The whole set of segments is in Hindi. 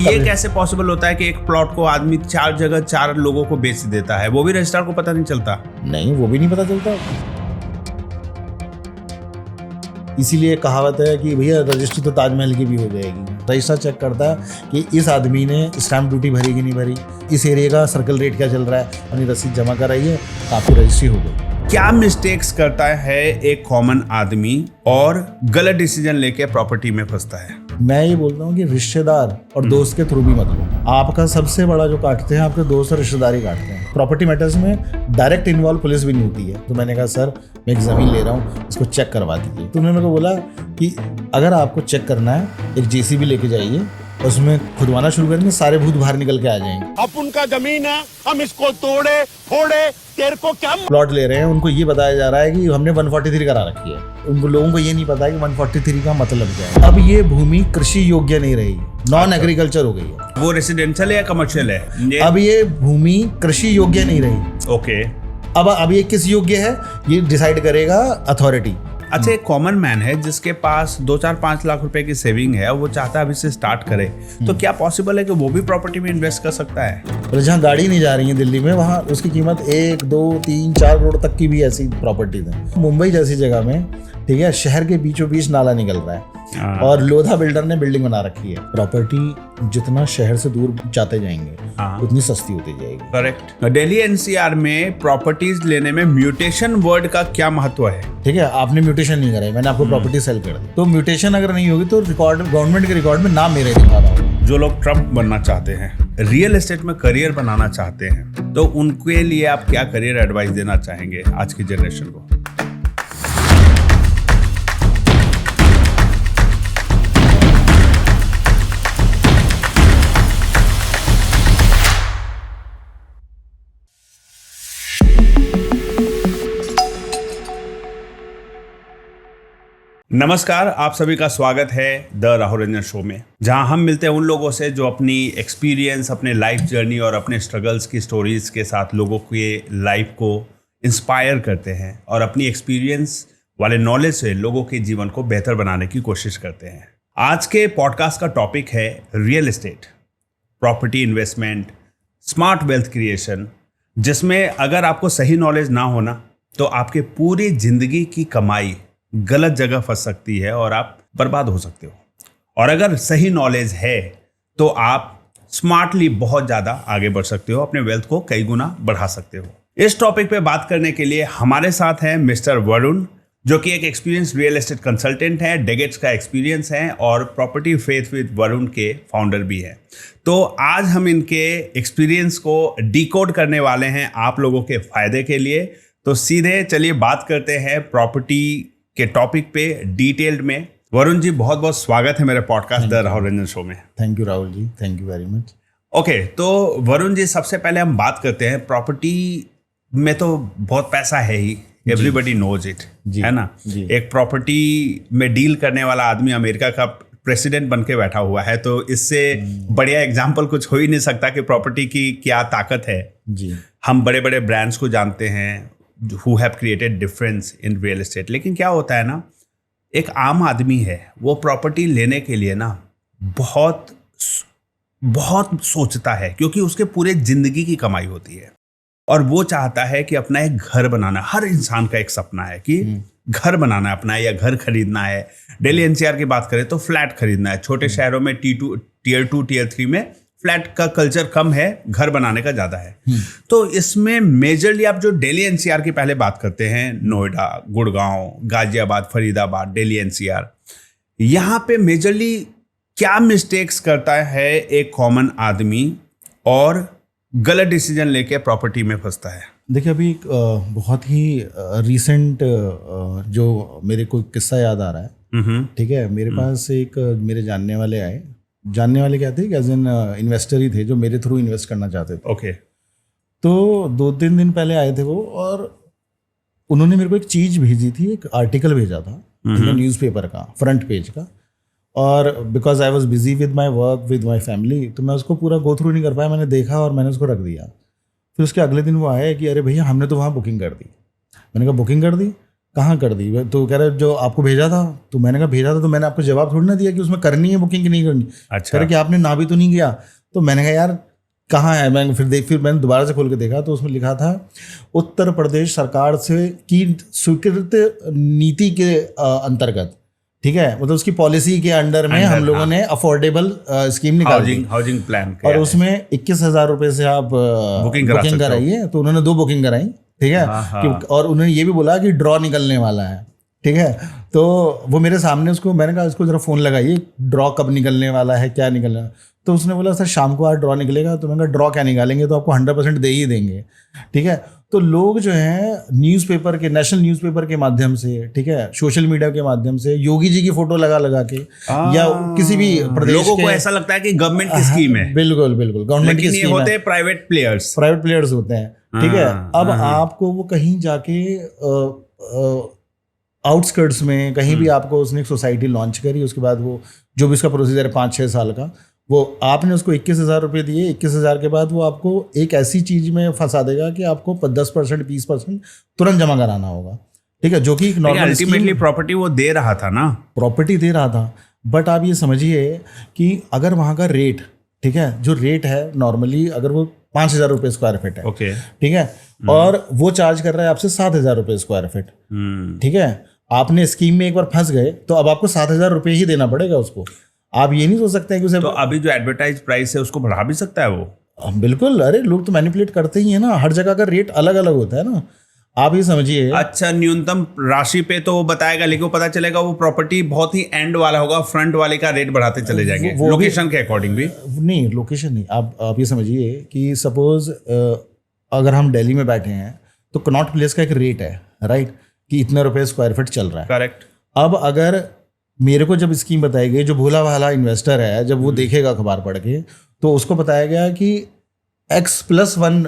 ये कैसे पॉसिबल होता है कि एक प्लॉट को आदमी 4 जगह 4 लोगों को बेच देता है, वो भी रजिस्ट्रार को पता नहीं चलता? नहीं, वो भी नहीं पता चलता। इसीलिए कहावत है कि भैया रजिस्ट्री तो ताजमहल की भी हो जाएगी। रजिस्ट्रार चेक करता है कि इस आदमी ने स्टैम्प ड्यूटी भरी कि नहीं भरी, इस एरिया का सर्कल रेट क्या चल रहा है, अपनी रसीद जमा कराई है, आपकी रजिस्ट्री हो गई। क्या मिस्टेक्स करता है एक कॉमन आदमी और गलत डिसीजन लेके प्रॉपर्टी में फंसता है? मैं ये बोलता हूँ कि रिश्तेदार और दोस्त के थ्रू भी मत लो। आपका सबसे बड़ा जो काटते हैं आपके दोस्त और रिश्तेदार ही काटते हैं। प्रॉपर्टी मैटर्स में डायरेक्ट इन्वॉल्व पुलिस भी नहीं होती है। तो मैंने कहा सर मैं एक ज़मीन ले रहा हूँ, इसको चेक करवा दीजिए। तो उन्होंने मेरे को बोला कि अगर आपको चेक करना है एक जेसीबी लेके जाइए, उसमें खुदवाना शुरू करेंगे, सारे भूत बाहर निकल के आ जाएंगे। अब उनका जमीन है, हम इसको तोड़े फोड़े, तेरे को क्या प्लॉट ले रहे हैं, उनको ये बताया जा रहा है कि हमने 143 करा रखी है। उनको लोगों को ये नहीं पता है कि 143 का मतलब क्या है। अब ये भूमि कृषि योग्य नहीं रही, नॉन एग्रीकल्चर हो गई है। वो रेसिडेंशियल है या कमर्शियल है? अब ये भूमि कृषि योग्य नहीं रही। ओके। अब ये किस योग्य है ये डिसाइड करेगा अथॉरिटी। अच्छा, एक कॉमन मैन है जिसके पास 2-4-5 लाख रुपए की सेविंग है और वो चाहता है अभी से स्टार्ट करे, तो क्या पॉसिबल है कि वो भी प्रॉपर्टी में इन्वेस्ट कर सकता है? और जहाँ गाड़ी नहीं जा रही है दिल्ली में, वहाँ उसकी कीमत 1, 2, 3, 4 करोड़ तक की भी ऐसी प्रॉपर्टीज है। मुंबई जैसी जगह में, ठीक है, शहर के बीचों बीच नाला निकल रहा है और लोधा बिल्डर ने बिल्डिंग बना रखी है। प्रॉपर्टी जितना शहर से दूर जाते जाएंगे उतनी सस्ती होती जाएगी। करेक्ट। दिल्ली एनसीआर में प्रॉपर्टीज लेने में म्यूटेशन वर्ड का क्या महत्व है? ठीक है, आपने म्यूटेशन नहीं कराई, मैंने आपको प्रॉपर्टी सेल कर दी, तो म्यूटेशन अगर नहीं होगी तो रिकॉर्ड गवर्नमेंट के रिकॉर्ड में नाम मेरे दिखा रहा होगा। जो लोग ट्रम्प बनना चाहते हैं, रियल एस्टेट में करियर बनाना चाहते हैं, तो उनके लिए आप क्या करियर एडवाइस देना चाहेंगे आज की जनरेशन को? नमस्कार, आप सभी का स्वागत है द राहुल रंजन शो में, जहां हम मिलते हैं उन लोगों से जो अपनी एक्सपीरियंस, अपने लाइफ जर्नी और अपने स्ट्रगल्स की स्टोरीज के साथ लोगों के लाइफ को इंस्पायर करते हैं और अपनी एक्सपीरियंस वाले नॉलेज से लोगों के जीवन को बेहतर बनाने की कोशिश करते हैं। आज के पॉडकास्ट का टॉपिक है real estate, property investment, smart wealth creation, जिसमें अगर आपको सही नॉलेज ना होना तो आपके पूरी जिंदगी की कमाई गलत जगह फंस सकती है और आप बर्बाद हो सकते हो। और अगर सही नॉलेज है तो आप स्मार्टली बहुत ज़्यादा आगे बढ़ सकते हो, अपने वेल्थ को कई गुना बढ़ा सकते हो। इस टॉपिक पे बात करने के लिए हमारे साथ हैं मिस्टर वरुण, जो कि एक एक्सपीरियंस रियल एस्टेट कंसल्टेंट है, डेकेड्स का एक्सपीरियंस है और प्रॉपर्टी फेथ विद वरुण के फाउंडर भी हैं। तो आज हम इनके एक्सपीरियंस को डिकोड करने वाले हैं आप लोगों के फायदे के लिए। तो सीधे चलिए बात करते हैं प्रॉपर्टी के टॉपिक पे डिटेल्ड में। वरुण जी, बहुत बहुत स्वागत है मेरे podcast the Rahul Ranjan show में। Thank you Rahul ji, thank you very much. Okay, तो वरुण जी, सबसे पहले हम बात करते हैं, प्रॉपर्टी में तो बहुत पैसा है ही, एवरीबडी नोज इट, है ना? एक प्रॉपर्टी में डील करने वाला आदमी अमेरिका का प्रेसिडेंट बन के बैठा हुआ है, तो इससे बढ़िया एग्जाम्पल कुछ हो ही नहीं सकता कि प्रॉपर्टी की क्या ताकत है जी। हम बड़े बड़े ब्रांड्स को जानते हैं who have created difference in real estate, लेकिन क्या होता है ना, एक आम आदमी है, वो प्रॉपर्टी लेने के लिए ना बहुत बहुत सोचता है, क्योंकि उसके पूरे जिंदगी की कमाई होती है और वो चाहता है कि अपना एक घर बनाना। हर इंसान का एक सपना है कि घर बनाना है अपना, या घर खरीदना है। दिल्ली एनसीआर की बात करें तो फ्लैट खरीदना है। छोटे शहरों में टियर 2 टियर 3 में फ्लैट का कल्चर कम है, घर बनाने का ज़्यादा है। तो इसमें मेजरली आप जो दिल्ली एनसीआर की पहले बात करते हैं, नोएडा, गुड़गांव, गाजियाबाद, फरीदाबाद, दिल्ली एनसीआर, यहाँ पे मेजरली क्या मिस्टेक्स करता है एक कॉमन आदमी और गलत डिसीजन लेके प्रॉपर्टी में फंसता है? देखिए, अभी एक बहुत ही रिसेंट जो मेरे को किस्सा याद आ रहा है। ठीक है, मेरे पास एक मेरे जानने वाले आए। जानने वाले क्या थे, एज एन इन्वेस्टर ही थे जो मेरे थ्रू इन्वेस्ट करना चाहते थे। ओके। तो 2-3 दिन पहले आए थे वो, और उन्होंने मेरे को एक चीज़ भेजी थी, एक आर्टिकल भेजा था न्यूज़पेपर का, फ्रंट पेज का। और because I was busy with my work with my family, तो मैं उसको पूरा गो थ्रू नहीं कर पाया। मैंने देखा और मैंने उसको रख दिया। फिर उसके अगले दिन वो आया कि अरे भैया हमने तो वहाँ बुकिंग कर दी। मैंने कहा बुकिंग कर दी? कहाँ कर दी? तो कह रहे जो आपको भेजा था। तो मैंने कहा भेजा था तो मैंने आपको जवाब थोड़ी ना दिया कि उसमें करनी है बुकिंग कि नहीं करनी। अच्छा। कह रहे कि आपने ना भी तो नहीं किया। तो मैंने कहा यार कहाँ है? मैंने फिर मैंने दोबारा से खोल के देखा तो उसमें लिखा था उत्तर प्रदेश सरकार से की स्वीकृत नीति के अंतर्गत, ठीक है, मतलब उसकी पॉलिसी के अंडर में हम लोगों ने अफोर्डेबल स्कीम निकाल दी हाउसिंग प्लान और उसमें 21,000 रुपए से आप बुकिंग कराइए। तो उन्होंने 2 बुकिंग कराई, ठीक है। और उन्होंने ये भी बोला कि ड्रॉ निकलने वाला है, ठीक है। तो वो मेरे सामने उसको मैंने कहा इसको जरा फोन लगाइए, ड्रॉ कब निकलने वाला है, क्या निकलने वाला। तो उसने बोला सर शाम को आज ड्रॉ निकलेगा। तो मैंने कहा ड्रॉ क्या निकालेंगे, तो आपको 100% दे ही देंगे, ठीक है। तो लोग जो है न्यूज़पेपर के, नेशनल न्यूज़पेपर के माध्यम से, ठीक है, सोशल मीडिया के माध्यम से योगी जी की फोटो लगा के या किसी भी प्रदेश लोगों को ऐसा लगता है कि गवर्नमेंट की स्कीम है। बिल्कुल गवर्नमेंट की स्कीम होते हैं प्राइवेट प्लेयर्स होते हैं, ठीक है। अब आपको वो कहीं जाके आउटस्कर्ट्स में कहीं भी आपको उसने एक सोसाइटी लॉन्च करी, उसके बाद वो जो भी उसका प्रोसीजर है 5-6 साल का, वो आपने उसको 21,000 रुपये दिए। 21,000 के बाद वो आपको एक ऐसी चीज में फंसा देगा कि आपको 10% 20% तुरंत जमा कराना होगा, ठीक है, जो कि अल्टीमेटली प्रॉपर्टी वो दे रहा था ना, प्रॉपर्टी दे रहा था। बट आप ये समझिए कि अगर वहाँ का रेट, ठीक है, जो रेट है नॉर्मली अगर वो 5,000 रुपये स्क्वायर फीट है, ओके, ठीक है, और वो चार्ज कर रहा है आपसे 7,000 रुपये स्क्वायर फीट, ठीक है। आपने स्कीम में एक बार फंस गए तो अब आपको 7,000 रुपये ही देना पड़ेगा उसको। आप ये नहीं सोच सकते हैं कि उसे, तो अभी जो एडवर्टाइज प्राइस है उसको बढ़ा भी सकता है वो। बिल्कुल, अरे लोग तो मैनिपुलेट करते ही है ना, हर जगह का रेट अलग अलग होता है ना, आप ये समझिए। अच्छा, न्यूनतम राशि पे तो वो बताएगा, लेकिन वो पता चलेगा वो प्रॉपर्टी बहुत ही एंड वाला होगा, फ्रंट वाले का रेट बढ़ाते चले जाएंगे, लोकेशन के अकॉर्डिंग भी नहीं, लोकेशन नहीं। आप ये समझिए कि सपोज अगर हम दिल्ली में बैठे हैं तो कनॉट प्लेस का एक रेट है, राइट, कि इतने रुपए स्क्वायर फीट चल रहा है, करेक्ट। अब अगर मेरे को जब स्कीम बताई गई, जो भोला भाला इन्वेस्टर है जब वो देखेगा अखबार पढ़ के, तो उसको बताया गया कि X+1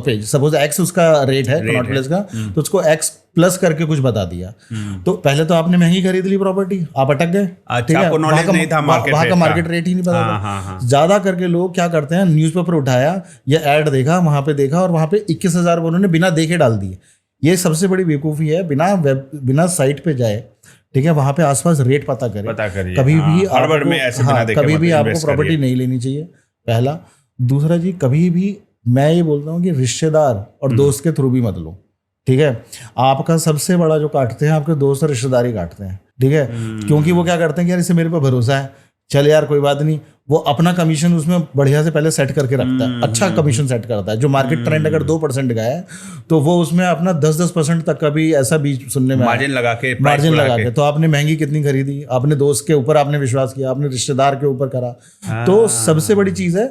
पेज, सपोज X उसका रेट है कनॉट प्लेस का, तो उसको X+ करके कुछ बता दिया। तो पहले तो आपने महंगी खरीद ली प्रॉपर्टी, आप अटक गए, ठीक है, वहाँ का मार्केट रेट ही नहीं पता था। ज्यादा करके लोग क्या करते हैं, न्यूज़पेपर उठाया या एड देखा, वहां पे देखा और वहां पे 21,000 उन्होंने बिना देखे डाल दिए। ये सबसे बड़ी बेवकूफ़ी है, बिना साइट पे जाए, ठीक है, वहां पे आसपास रेट पता करें। कभी भी कभी भी आपको प्रॉपर्टी नहीं लेनी चाहिए, पहला। दूसरा जी, कभी भी मैं ये बोलता हूँ कि रिश्तेदार और दोस्त के थ्रू भी मत लो, ठीक है। आपका सबसे बड़ा जो काटते हैं आपके दोस्त और रिश्तेदार ही काटते हैं, ठीक है, क्योंकि वो क्या करते हैं कि यार इसे मेरे पे भरोसा है, चल यार कोई बात नहीं, वो अपना कमीशन उसमें बढ़िया से पहले सेट करके रखता है, अच्छा कमीशन सेट करता है। जो मार्केट ट्रेंड अगर 2% का है तो वो उसमें अपना 10% तक का भी ऐसा बीच सुनने में मार्जिन लगा के। तो आपने महंगी कितनी खरीदी, आपने दोस्त के ऊपर आपने विश्वास किया, आपने रिश्तेदार के ऊपर करा। तो सबसे बड़ी चीज है,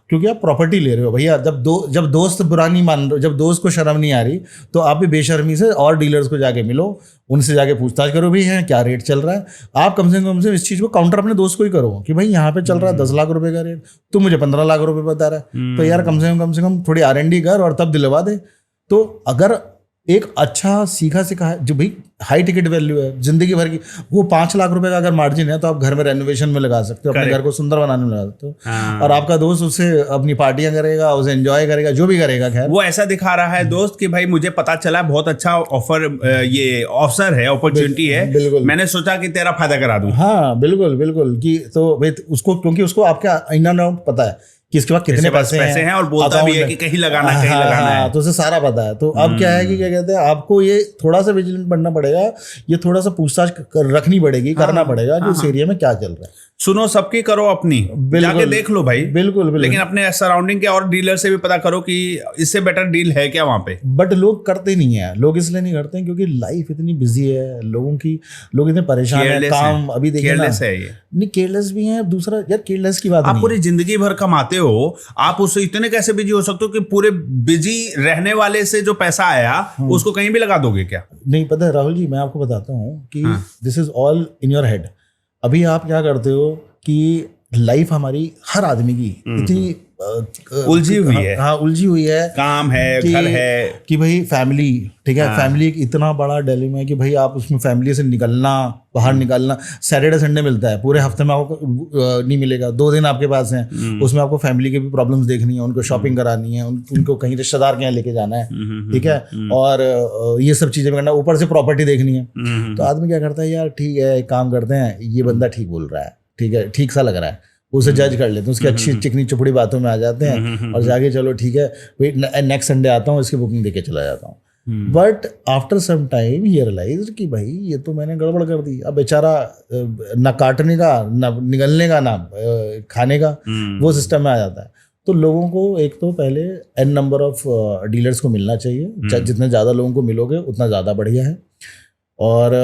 क्योंकि आप प्रॉपर्टी ले रहे हो भैया, जब दोस्त बुरा नहीं मान रहे, जब दोस्त को शर्म नहीं आ रही, तो आप भी बेशर्मी से और डीलर्स को जाके मिलो, उनसे जाके पूछताछ करो भी है क्या रेट चल रहा है। आप कम से इस चीज को काउंटर अपने दोस्त को ही करो कि भाई यहाँ पे चल रहा है 10 लाख रुपए का रेट, तू मुझे 15 लाख रुपए बता रहा है, तो यार कम से कम थोड़ी R&D कर और तब दिलवा दे। तो अगर एक अच्छा सीखा सिखा जो भाई हाई टिकट वैल्यू है जिंदगी भर की, वो 5 लाख रुपए का अगर मार्जिन है तो आप घर में रेनोवेशन में लगा सकते हो, अपने घर को सुंदर बनाने में लगा सकते हो, और आपका दोस्त उससे अपनी पार्टियां करेगा, उसे एंजॉय करेगा, जो भी करेगा। खैर वो ऐसा दिखा रहा है दोस्त कि भाई मुझे पता चला बहुत अच्छा ऑफर, ये अवसर है, अपॉर्चुनिटी है, मैंने सोचा कि तेरा फायदा करा दूं। हाँ बिल्कुल कि तो भाई उसको, क्योंकि उसको आपका इन एंड आउट पता है कि इसके बाद कितने पैसे हैं और बोलता भी है कि कहीं लगाना है, तो उसे सारा पता है। तो अब क्या है कि क्या कहते हैं, आपको ये थोड़ा सा विजिलेंट बनना पड़ेगा, ये थोड़ा सा पूछताछ रखनी पड़ेगी, करना पड़ेगा कि उस एरिया में क्या चल रहा है। सुनो सबकी करो अपनी, जाके देख लो भाई, बिल्कुल। लेकिन अपने सराउंडिंग के और डीलर से भी पता करो कि इससे बेटर डील है क्या वहां पे। बट लोग करते नहीं है, लोग इसलिए नहीं करते हैं क्योंकि लाइफ इतनी बिजी है लोगों की, लोग इतने परेशान है, काम अभी देखिए ना, नहीं केयरलेस भी है। दूसरा यार केयरलेस की बात, आप पूरी जिंदगी भर कमाते हो, आप उससे इतने कैसे बिजी हो सकते हो कि पूरे बिजी रहने वाले से जो पैसा आया उसको कहीं भी लगा दोगे क्या? नहीं पता है राहुल जी, मैं आपको बताता हूँ कि this is all in your head. अभी आप क्या करते हो कि लाइफ हमारी हर आदमी की इतनी उलझी हुई है। हाँ, उलझी हुई है। काम है, घर है कि भाई फैमिली, ठीक है, फैमिली एक इतना बड़ा डिलेमा है कि भाई आप उसमें फैमिली से निकलना, बाहर निकलना, सैटरडे संडे मिलता है, पूरे हफ्ते में आपको नहीं मिलेगा, 2 दिन आपके पास हैं, उसमें आपको फैमिली के भी प्रॉब्लम्स देखनी है, उनको शॉपिंग करानी है, उनको कहीं रिश्तेदार के यहाँ लेके जाना है, ठीक है, और ये सब चीजें करना, ऊपर से प्रॉपर्टी देखनी है। तो आदमी क्या करता है, यार ठीक है, एक काम करते हैं, ये बंदा ठीक बोल रहा है, ठीक है, ठीक सा लग रहा है, उसे जज कर लेते हैं, उसकी अच्छी चिकनी चुपड़ी बातों में आ जाते हैं और जाके चलो ठीक है भाई नेक्स्ट संडे आता हूँ, इसकी बुकिंग देके चला जाता हूँ। बट आफ्टर सम टाइम ही रियलाइज कि भाई ये तो मैंने गड़बड़ कर दी। अब बेचारा ना काटने का, ना निगलने का, ना खाने का, वो सिस्टम में आ जाता है। तो लोगों को एक तो पहले n नंबर ऑफ डीलर्स को मिलना चाहिए, जितने ज़्यादा लोगों को मिलोगे उतना ज़्यादा बढ़िया है। और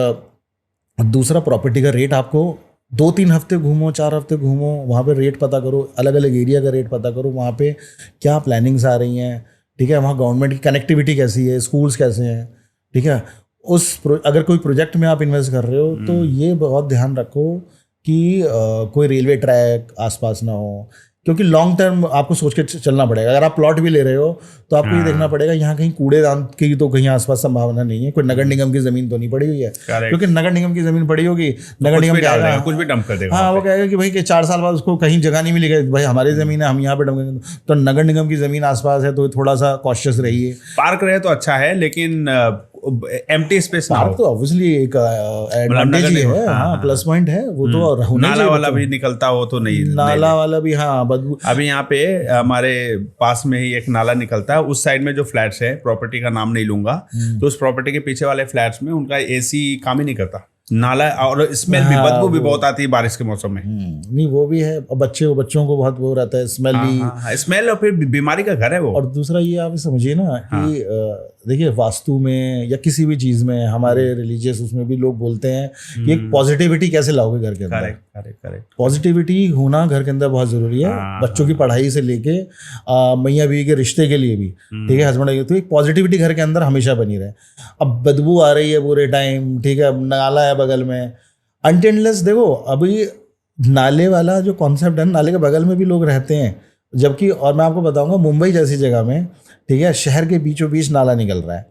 दूसरा, प्रॉपर्टी का रेट आपको 2-3 हफ्ते घूमो, 4 हफ्ते घूमो, वहाँ पे रेट पता करो, अलग अलग एरिया का रेट पता करो, वहाँ पे क्या प्लानिंग्स आ रही हैं, ठीक है, वहाँ गवर्नमेंट की कनेक्टिविटी कैसी है, स्कूल्स कैसे हैं, ठीक है। अगर कोई प्रोजेक्ट में आप इन्वेस्ट कर रहे हो तो ये बहुत ध्यान रखो कि कोई रेलवे ट्रैक आसपास ना हो, क्योंकि लॉन्ग टर्म आपको सोच के चलना पड़ेगा। अगर आप प्लॉट भी ले रहे हो तो आपको ये देखना पड़ेगा यहाँ कहीं कूड़ेदान की तो कहीं आसपास संभावना नहीं है, कोई नगर निगम की जमीन तो नहीं पड़ी हुई है, क्योंकि नगर निगम की जमीन पड़ी होगी, नगर निगम क्या है, कुछ भी डंप कर देगा। हाँ, वो कहेगा कि भाई कि 4 साल बाद उसको कहीं जगह नहीं मिलेगी, भाई हमारी जमीन है, हम यहाँ पे डंप करेंगे। तो नगर निगम की जमीन आसपास है तो थोड़ा सा कॉशियस रहिए। पार्क रहे तो अच्छा है, लेकिन एम्प्टी स्पेस ना हो तो ऑब्वियसली एक एडवांटेज ही है, हाँ, प्लस पॉइंट है वो तो। नाला वाला भी निकलता हो तो नहीं, नाला वाला भी, हाँ, बदबू। अभी यहाँ पे हमारे पास में ही एक नाला निकलता है, उस साइड में जो फ्लैट्स है, प्रॉपर्टी का नाम नहीं लूंगा, तो उस प्रॉपर्टी के पीछे वाले फ्लैट्स में उनका एसी काम ही नहीं करता, नाला, और स्मेल भी, बदबू भी बहुत आती है बारिश के मौसम में। नहीं, वो भी है, और बच्चों को बहुत वो रहता है, स्मेल भी, स्मेल, और फिर बीमारी का घर है वो। और दूसरा ये आप समझिए ना कि देखिए, वास्तु में या किसी भी चीज में, हमारे रिलीजियस उसमें भी लोग बोलते हैं कि एक पॉजिटिविटी कैसे लाओगे घर के अंदर। करेक्ट। पॉजिटिविटी होना घर के अंदर बहुत जरूरी है, बच्चों की पढ़ाई से लेके मियाँ बीवी के रिश्ते के लिए भी, ठीक है, हस्बैंड, तो एक पॉजिटिविटी घर के अंदर हमेशा बनी रहे। अब बदबू आ रही है पूरे टाइम, ठीक है, नाला है बगल में, अनटिललेस देखो, अभी नाले वाला जो कॉन्सेप्ट है, नाले के बगल में भी लोग रहते हैं, जबकि, और मैं आपको बताऊंगा, मुंबई जैसी जगह में, ठीक है, शहर के बीचों बीच नाला निकल रहा है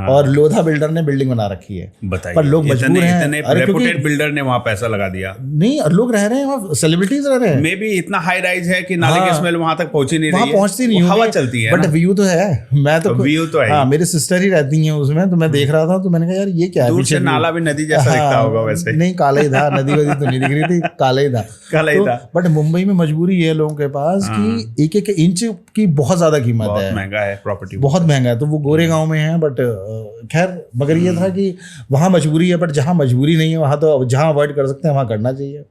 और लोधा बिल्डर ने बिल्डिंग बना रखी है, बताइए, पर लोग मजबूर हैं। इतने रेपुटेड बिल्डर ने वहां पैसा लगा दिया, नहीं, और लोग रह रहे हैं वहाँ, सेलिब्रिटीज रह रहे हैं, मे भी इतना हाई राइज है कि नाले की स्मेल वहां तक पहुंची नहीं रही है, पहुंचती नहीं, हवा चलती है, बट व्यू तो है। मैं तो व्यू तो है, हाँ, मेरी सिस्टर ही रहती है उसमें, तो मैं देख रहा था, तो मैंने कहा यार ये क्या है, दूर से नाला भी नदी जैसा दिखता होगा वैसे। नहीं, काला ही था, नदी वदी तो नहीं दिख रही थी, काला ही था। बट मुंबई में मजबूरी है लोगों के पास कि एक इंच की बहुत ज्यादा कीमत है, महंगा है, प्रॉपर्टी बहुत महंगा है। तो वो गोरे गांव में है, बट खैर, मगर ये था कि वहाँ मजबूरी है, बट जहाँ मजबूरी नहीं है वहाँ तो जहाँ अवॉइड कर सकते हैं वहाँ करना चाहिए।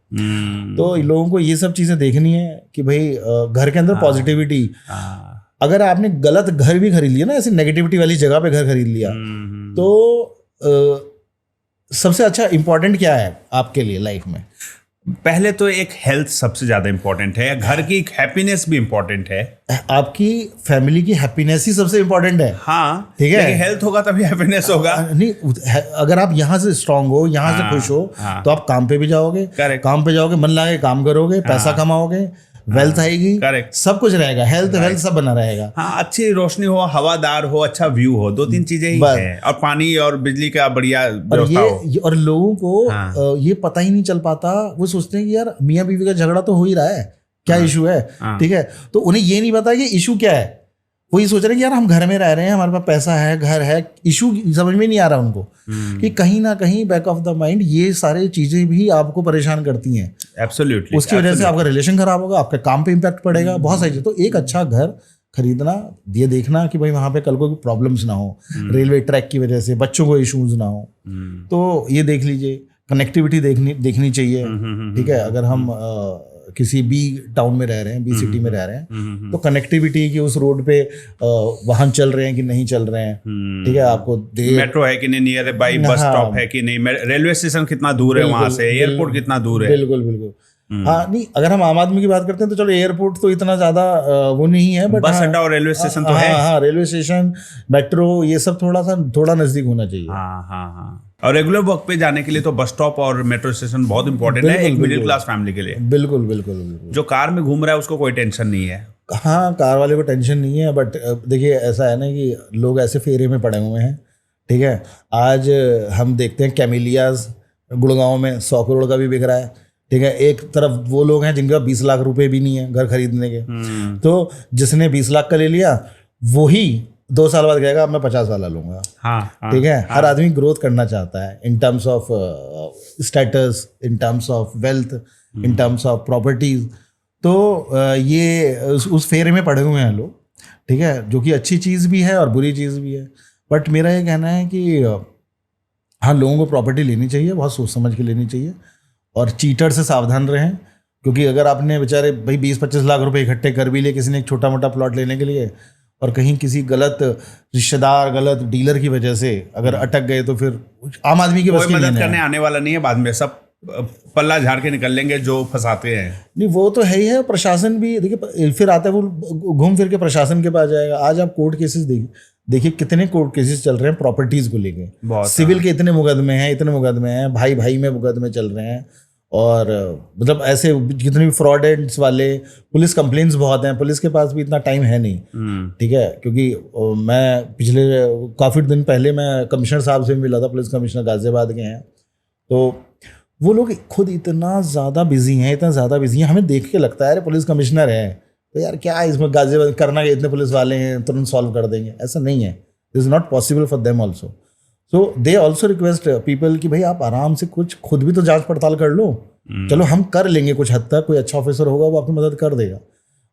तो लोगों को ये सब चीजें देखनी है कि भाई घर के अंदर पॉजिटिविटी, अगर आपने गलत घर भी खरीद लिया ना, ऐसी नेगेटिविटी वाली जगह पे घर खरीद लिया, तो सबसे अच्छा इंपॉर्टेंट क्या है आपके लिए लाइफ में? पहले तो एक हेल्थ सबसे ज्यादा इंपॉर्टेंट है, घर की एक हैप्पीनेस भी इंपॉर्टेंट है, आपकी फैमिली की हैप्पीनेस ही सबसे इंपॉर्टेंट है। हाँ, ठीक है, हेल्थ होगा तभी हैप्पीनेस होगा। नहीं, अगर आप यहाँ से स्ट्रांग हो, यहाँ से खुश हो, तो आप काम पे भी जाओगे, काम पे जाओगे, मन लगे काम करोगे, पैसा कमाओगे, वेल्थ आएगी, करेक्ट, सब कुछ रहेगा, हेल्थ वेल्थ सब बना रहेगा। हाँ, अच्छी रोशनी हो, हवादार हो, अच्छा व्यू हो, 2-3 चीजें ही हैं, और पानी और बिजली का बढ़िया व्यवस्था हो। और लोगों को ये पता ही नहीं चल पाता, वो सोचते हैं कि यार मियाँ बीवी का झगड़ा तो हो ही रहा है, क्या इशू है, ठीक है, तो उन्हें ये नहीं पता कि इशू क्या है। वो ये सोच रहे हैं कि यार हम घर में रह रहे हैं, हमारे पास पैसा है, घर है, इशू समझ में नहीं आ रहा उनको कि कहीं ना कहीं बैक ऑफ द माइंड ये सारी चीजें भी आपको परेशान करती हैं। एब्सोल्युटली, उसकी वजह से आपका रिलेशन खराब होगा, आपके काम पे इम्पैक्ट पड़ेगा, बहुत सारी चीजें। तो एक अच्छा घर खरीदना, ये देखना कि भाई वहां पे कल को प्रॉब्लम्स ना हो, रेलवे ट्रैक की वजह से बच्चों को इश्यूज ना हो, तो ये देख लीजिए। कनेक्टिविटी देखनी चाहिए, ठीक है, अगर हम किसी बी टाउन में रह रहे हैं, बी सिटी में रह रहे हैं, तो कनेक्टिविटी की उस रोड पे वाहन चल रहे हैं कि नहीं चल रहे हैं, ठीक है, आपको मेट्रो है कि नहीं, नियर बाई बस स्टॉप है कि नहीं, रेलवे स्टेशन कितना दूर है वहां से, एयरपोर्ट कितना दूर है। बिल्कुल। हाँ, नहीं, अगर हम आम आदमी की बात करते हैं तो चलो एयरपोर्ट तो इतना ज्यादा वो नहीं है, बट बस अड्डा और रेलवे स्टेशन तो है। हाँ, रेलवे स्टेशन, मेट्रो, ये सब थोड़ा नजदीक होना चाहिए। हाँ। और रेगुलर वर्क पे जाने के लिए तो बस स्टॉप और मेट्रो स्टेशन बहुत इंपॉर्टेंट है एक मिडिल क्लास फैमिली के लिए। बिल्कुल। जो कार में घूम रहा है उसको कोई टेंशन नहीं है, हाँ, कार वाले को टेंशन नहीं है, बट देखिए ऐसा है ना कि लोग ऐसे फेरे में पड़े हुए हैं, ठीक है। आज हम देखते हैं कैमिलियाज गुड़गांव में 100 करोड़ का भी बिक रहा है, ठीक है। एक तरफ वो लोग हैं जिनका 20 लाख रुपए भी नहीं है घर खरीदने के, तो जिसने 20 लाख का ले लिया वही 2 साल बाद कहेगा अब मैं 50 वाला लूंगा। हाँ, ठीक है। हर आदमी ग्रोथ करना चाहता है in terms of status, in terms of wealth, in terms of properties. तो ये उस फेरे में पड़े हुए हैं लोग, ठीक है, जो कि अच्छी चीज़ भी है और बुरी चीज़ भी है। बट मेरा ये कहना है कि हाँ, लोगों को प्रॉपर्टी लेनी चाहिए, बहुत सोच समझ के लेनी चाहिए, और चीटर से सावधान रहें। क्योंकि अगर आपने बेचारे भाई 20-25 लाख रुपए इकट्ठे कर भी लिए किसी ने एक छोटा मोटा प्लॉट लेने के लिए, और कहीं किसी गलत रिश्तेदार, गलत डीलर की वजह से अगर अटक गए तो फिर आम आदमी की बस की मदद करने आने वाला नहीं है, बाद में सब पल्ला झाड़ के निकल लेंगे जो फंसाते हैं। नहीं, वो तो है ही है। प्रशासन भी देखिए फिर आता है, वो घूम फिर के प्रशासन के पास जाएगा। आज आप कोर्ट केसेस देखिए कितने कोर्ट केसेस चल रहे हैं प्रॉपर्टीज को लेके। सिविल के इतने मुकदमे हैं, भाई भाई में मुकदमे चल रहे हैं, और मतलब ऐसे जितने भी फ्रॉडेंट्स वाले, पुलिस कंप्लेंट्स बहुत हैं, पुलिस के पास भी इतना टाइम है नहीं, ठीक है। क्योंकि मैं पिछले काफ़ी दिन पहले मैं कमिश्नर साहब से मिला था, पुलिस कमिश्नर गाजियाबाद के हैं, तो वो लोग खुद इतना ज़्यादा बिजी हैं, हमें देख के लगता है अरे पुलिस कमिश्नर है तो यार क्या इसमें गाजियाबाद करना है, इतने पुलिस वाले हैं तुरंत सॉल्व कर देंगे, ऐसा नहीं है। It is not possible for them also. So they also request people कि भाई आप आराम से कुछ खुद भी तो जांच पड़ताल कर लो। चलो हम कर लेंगे कुछ हद तक, कोई अच्छा ऑफिसर होगा वो आपकी मदद कर देगा।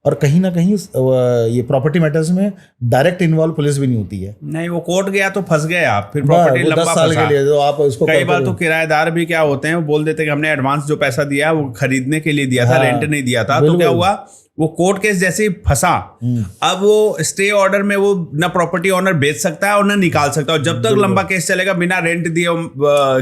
और कहीं ना कहीं ये प्रॉपर्टी मैटर्स में डायरेक्ट इन्वॉल्व पुलिस भी नहीं होती है। नहीं, वो कोर्ट गया तो फंस गए आप, फिर प्रॉपर्टी लंबा 10 साल के लिए तो आप उसको कई बार तो किराएदार भी क्या होते हैं, वो बोल देते हैं कि हमने एडवांस जो पैसा दिया वो खरीदने के लिए दिया था, रेंट नहीं दिया था। तो क्या हुआ, वो कोर्ट केस जैसे ही फंसा, अब वो स्टे ऑर्डर में वो ना प्रॉपर्टी ओनर बेच सकता है और ना निकाल सकता है। जब तक लंबा केस चलेगा बिना रेंट दिए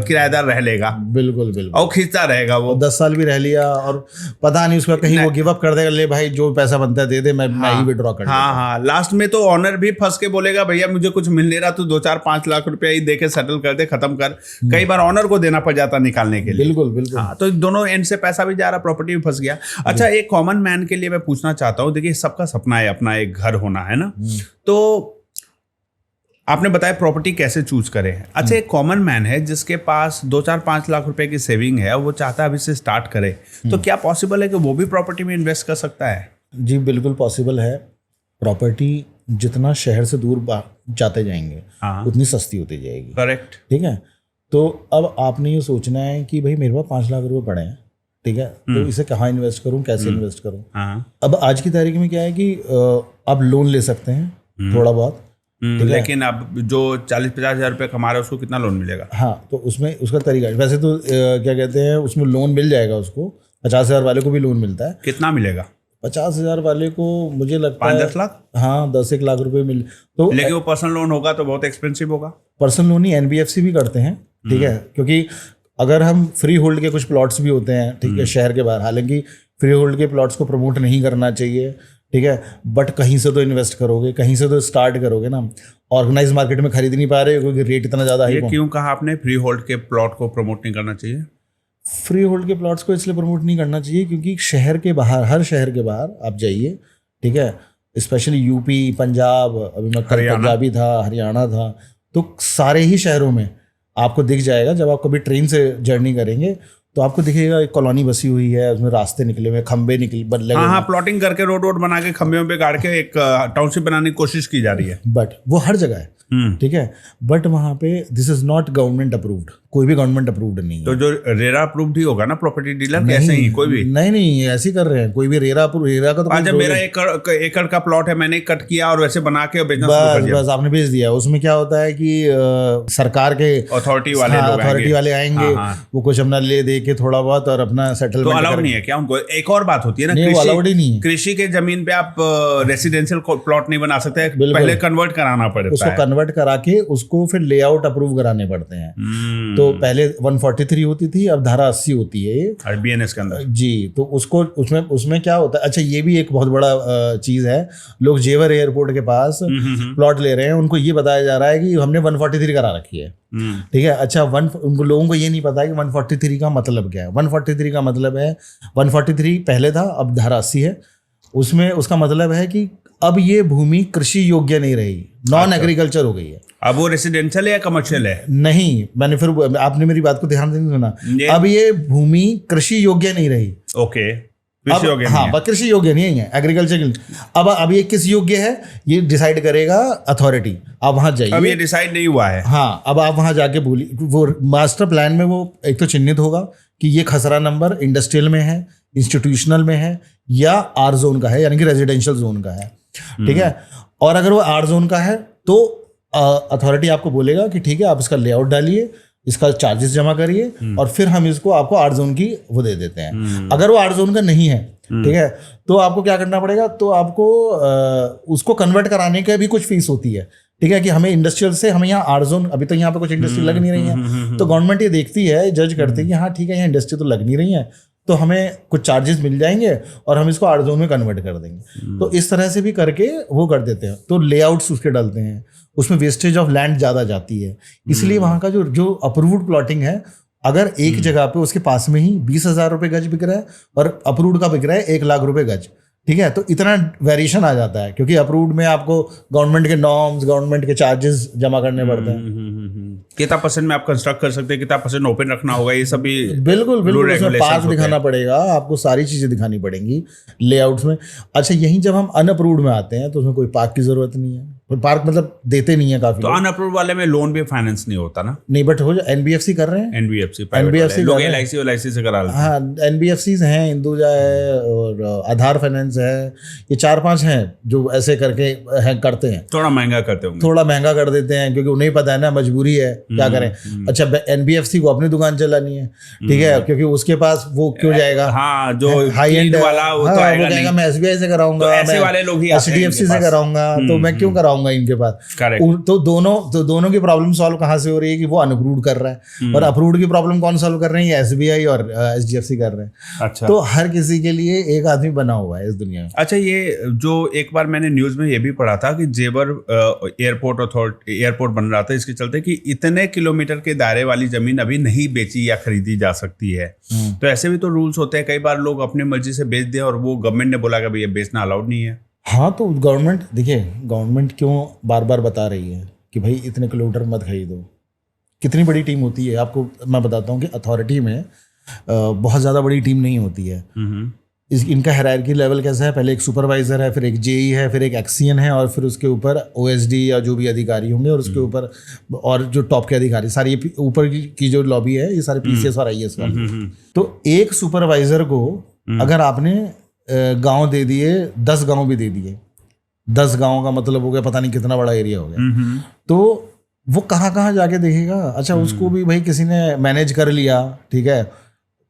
किराएदार रह लेगा, बिल्कुल और खींचता रहेगा वो। 10 साल भी रह लिया और पता नहीं उसका कहीं वो गिव अप कर देगा, ले भाई जो पैसा बनता है दे दे, मैं ही विड्रॉ कर। हाँ, लास्ट में तो ऑनर भी फंस के बोलेगा भैया मुझे कुछ मिल नहीं रहा, तो 2-4-5 लाख रुपया ही देके सेटल कर दे, खत्म कर। कई बार ऑनर को देना पड़ जाता निकालने के लिए। बिल्कुल। हाँ, तो दोनों एंड से पैसा भी जा रहा, प्रॉपर्टी भी फंस गया। अच्छा, एक कॉमन मैन के लिए मैं पूछना चाहता हूँ, देखिए सबका सपना है अपना एक घर होना, है ना। तो आपने बताया प्रॉपर्टी कैसे चूज करें। अच्छा, एक कॉमन मैन है जिसके पास 2-4-5 लाख रुपए की सेविंग है और वो चाहता है अभी से स्टार्ट करे, तो क्या पॉसिबल है कि वो भी प्रॉपर्टी में इन्वेस्ट कर सकता है? जी बिल्कुल पॉसिबल है। प्रॉपर्टी जितना शहर से दूर जाते जाएंगे उतनी सस्ती होती जाएगी। करेक्ट, ठीक है। तो अब आपने ये सोचना है कि भाई मेरे पास 5 लाख रुपए पड़े हैं, ठीक है, तो इसे कहाँ इन्वेस्ट करूँ, कैसे इन्वेस्ट करूँ। अब आज की तारीख में क्या है कि आप लोन ले सकते हैं थोड़ा बहुत, लेकिन अब जो 40-50 हज़ार रुपये कमा रहा है उसको कितना लोन मिलेगा? हाँ, तो उसमें उसका तरीका वैसे तो क्या कहते हैं, उसमें लोन मिल जाएगा उसको। 50,000 वाले को भी लोन मिलता है। कितना मिलेगा? 50,000 वाले को मुझे लगता है 5-10 लाख। हाँ, 10-1 लाख रुपए मिल तो। लेकिन वो पर्सनल लोन होगा तो बहुत एक्सपेंसिव होगा। पर्सनल लोन ही NBFC भी करते हैं, ठीक है। क्योंकि अगर हम फ्री होल्ड के कुछ प्लॉट्स भी होते हैं, ठीक है, शहर के बाहर, हालांकि फ्री होल्ड के प्लॉट्स को प्रमोट नहीं करना चाहिए, ठीक है, बट कहीं से तो इन्वेस्ट करोगे, कहीं से तो स्टार्ट करोगे ना। ऑर्गेनाइज मार्केट में खरीद नहीं पा रहे क्योंकि रेट इतना ज़्यादा है। क्यों कहा आपने फ्री होल्ड के प्लॉट को प्रमोट नहीं करना चाहिए? फ्री होल्ड के प्लॉट्स को इसलिए प्रमोट नहीं करना चाहिए क्योंकि शहर के बाहर, हर शहर के बाहर आप जाइए, ठीक है, स्पेशली यूपी, पंजाब, अभी मैं पंजाबी था, हरियाणा था, तो सारे ही शहरों में आपको दिख जाएगा। जब आप कभी ट्रेन से जर्नी करेंगे तो आपको दिखेगा एक कॉलोनी बसी हुई है, उसमें रास्ते निकले हुए, खंबे निकले बदले। हाँ, प्लॉटिंग करके रोड बना के खंबे पे गाड़ के एक टाउनशिप बनाने की कोशिश की जा रही है, बट वो हर जगह है, ठीक है। बट वहाँ पे this is not government approved, कोई भी गवर्नमेंट अप्रूव्ड नहीं है। तो जो रेरा अप्रूव्ड ही होगा ना प्रॉपर्टी डीलर, कैसे ही कोई भी नहीं ऐसे कर रहे हैं, कोई भी रेरा का तो। जब मेरा एकड़ का प्लॉट है, मैंने कट किया और वैसे बना के बेचना शुरू कर दिया, बस आपने बेच दिया। उसमें क्या होता है कि सरकार के अथॉरिटी वाले आएंगे, वो कुछ अपना ले दे के थोड़ा बहुत और अपना सेटलमेंट। तो अलाउड नहीं है क्या उनको? एक और बात होती है ना, अलाउड ही नहीं है। कृषि के जमीन पे आप रेसिडेंशियल प्लॉट नहीं बना सकते, पहले कन्वर्ट कराना पड़ता है। उसको कन्वर्ट करा के उसको फिर लेआउट अप्रूव कराने पड़ते हैं। तो पहले 143 होती थी, अब धारा 80 होती है BNS के अंदर। जी, तो उसको उसमें क्या होता है। अच्छा, ये भी एक बहुत बड़ा चीज है। लोग जेवर एयरपोर्ट के पास प्लॉट ले रहे हैं, उनको ये बताया जा रहा है कि हमने 143 करा रखी है, ठीक है। अच्छा, उनको लोगों को ये नहीं पता है कि 143 का मतलब क्या है। 143 का मतलब है 143 पहले था, अब धारा 80 है। उसमें उसका मतलब है कि अब ये भूमि कृषि योग्य नहीं रही, नॉन एग्रीकल्चर हो गई है। अब वो रेसिडेंशियल है या कमर्शियल है? नहीं, मैंने फिर आपने मेरी बात को ध्यान से नहीं सुना। अब ये भूमि कृषि योग्य नहीं रही। ओके, कृषि योग्य हाँ, कृषि योग्य नहीं है, एग्रीकल्चर के। अब ये किस योग्य है ये डिसाइड करेगा अथॉरिटी। आप वहां जाइए, अब ये डिसाइड नहीं हुआ है। हाँ, अब आप वहां जाके बोलिए, वो मास्टर प्लान में वो एक तो चिन्हित होगा कि ये खसरा नंबर इंडस्ट्रियल में है, इंस्टीट्यूशनल में है, या आर जोन का है, यानी कि रेजिडेंशियल जोन का है। ठीक है, और अगर वो आर जोन का है तो अथॉरिटी आपको बोलेगा कि ठीक है, आप इसका लेआउट डालिए, इसका चार्जेस जमा करिए, और फिर हम इसको आपको आर जोन की वो दे देते हैं। अगर वो आर जोन का नहीं है, ठीक है, तो आपको क्या करना पड़ेगा, तो आपको उसको कन्वर्ट कराने की भी कुछ फीस होती है। ठीक है, कि हमें इंडस्ट्रियल से हमें यहाँ आर जोन, अभी तो यहाँ पे कुछ इंडस्ट्री लग नहीं रही है, तो गवर्नमेंट ये देखती है, जज करती है कि हाँ ठीक है, यहाँ इंडस्ट्री तो लग नहीं रही है, तो हमें कुछ चार्जेस मिल जाएंगे और हम इसको आर जोन में कन्वर्ट कर देंगे। तो इस तरह से भी करके वो कर देते हैं। तो लेआउट्स उसके डालते हैं, उसमें वेस्टेज ऑफ लैंड ज़्यादा जाती है, इसलिए वहाँ का जो अप्रूव्ड प्लॉटिंग है, अगर एक जगह पे उसके पास में ही 20,000 रुपये गज बिक रहा है और अप्रूव्ड का बिक रहा है 1,00,000 रुपये गज, ठीक है, तो इतना वेरिएशन आ जाता है, क्योंकि अप्रूव्ड में आपको गवर्नमेंट के नॉर्म्स, गवर्नमेंट के चार्जेस जमा करने पड़ते हैं। कितना परसेंट में आप कंस्ट्रक्ट कर सकते हैं, कितना परसेंट ओपन रखना होगा, ये सब भी बिल्कुल बिल्कुल, उसमें पार्क दिखाना पड़ेगा, आपको सारी चीजें दिखानी पड़ेंगी लेआउट्स में। अच्छा, यहीं जब हम अनअप्रूव्ड में आते हैं तो उसमें कोई पार्क की जरूरत नहीं है, पार्क मतलब देते नहीं है काफी। तो अनअप्रूव्ड वाले में लोन भी फाइनेंस नहीं होता ना? नहीं, बट हो जाए, एनबीएफसी कर रहे हैं, एनबीएफसी लोग एलआईसी से करा लेते हैं। हाँ, एनबीएफसी हैं, हिंदुजा है और आधार फाइनेंस है, ये 4-5 हैं जो ऐसे करके करते हैं। थोड़ा महंगा करते होंगे, थोड़ा महंगा कर देते हैं, क्योंकि उन्हें पता है ना, मजबूरी है, क्या करें। अच्छा, एनबीएफसी को अपनी दुकान चलानी है, ठीक है, क्योंकि उसके पास वो क्यों जाएगा, हाँ, जो हाई एंड वाला वो तो आएगा नहीं, मैं एसबीआई से कराऊंगा, ऐसे वाले लोग ही एचडीएफसी से कराऊंगा, तो मैं क्यों कराऊंगा इनके पास। तो दोनों की प्रॉब्लम सॉल्व कहाँ से हो रही है कि वो अनअप्रूव्ड कर रहा है, और अप्रूव्ड की प्रॉब्लम कौन सॉल्व कर रहे हैं, एसबीआई और एचडीएफसी कर रहे हैं। अच्छा, तो हर किसी के लिए एक आदमी बना हुआ है इस दुनिया में। अच्छा, ये जो एक बार मैंने न्यूज में ये भी पढ़ा था कि जेवर एयरपोर्ट बन रहा था, इसके चलते कि इतने किलोमीटर के दायरे वाली जमीन अभी नहीं बेची या खरीदी जा सकती है। तो ऐसे भी तो रूल्स होते हैं, कई बार लोग अपनी मर्जी से बेच दें और वो गवर्नमेंट ने बोला कि भैया बेचना अलाउड नहीं है। हाँ, तो गवर्नमेंट, देखिए, गवर्नमेंट क्यों बार बार बता रही है कि भाई इतने किलोमीटर मत खरीदो। कितनी बड़ी टीम होती है, आपको मैं बताता हूँ कि अथॉरिटी में बहुत ज़्यादा बड़ी टीम नहीं होती है। इनका हायरार्की लेवल कैसा है, पहले एक सुपरवाइजर है, फिर एक जेई है, फिर एक एक्सीएन है, और फिर उसके ऊपर ओएसडी या जो भी अधिकारी होंगे, और उसके ऊपर और जो टॉप के अधिकारी, सारी ये ऊपर की जो लॉबी है, ये सारे पीसीएस और आईएएस वाले। तो एक सुपरवाइजर को अगर आपने गांव दे दिए, 10 गांव भी दे दिए, 10 गांव का मतलब हो गया पता नहीं कितना बड़ा एरिया हो गया, तो वो कहाँ कहाँ जाके देखेगा। अच्छा, उसको भी भाई किसी ने मैनेज कर लिया, ठीक है,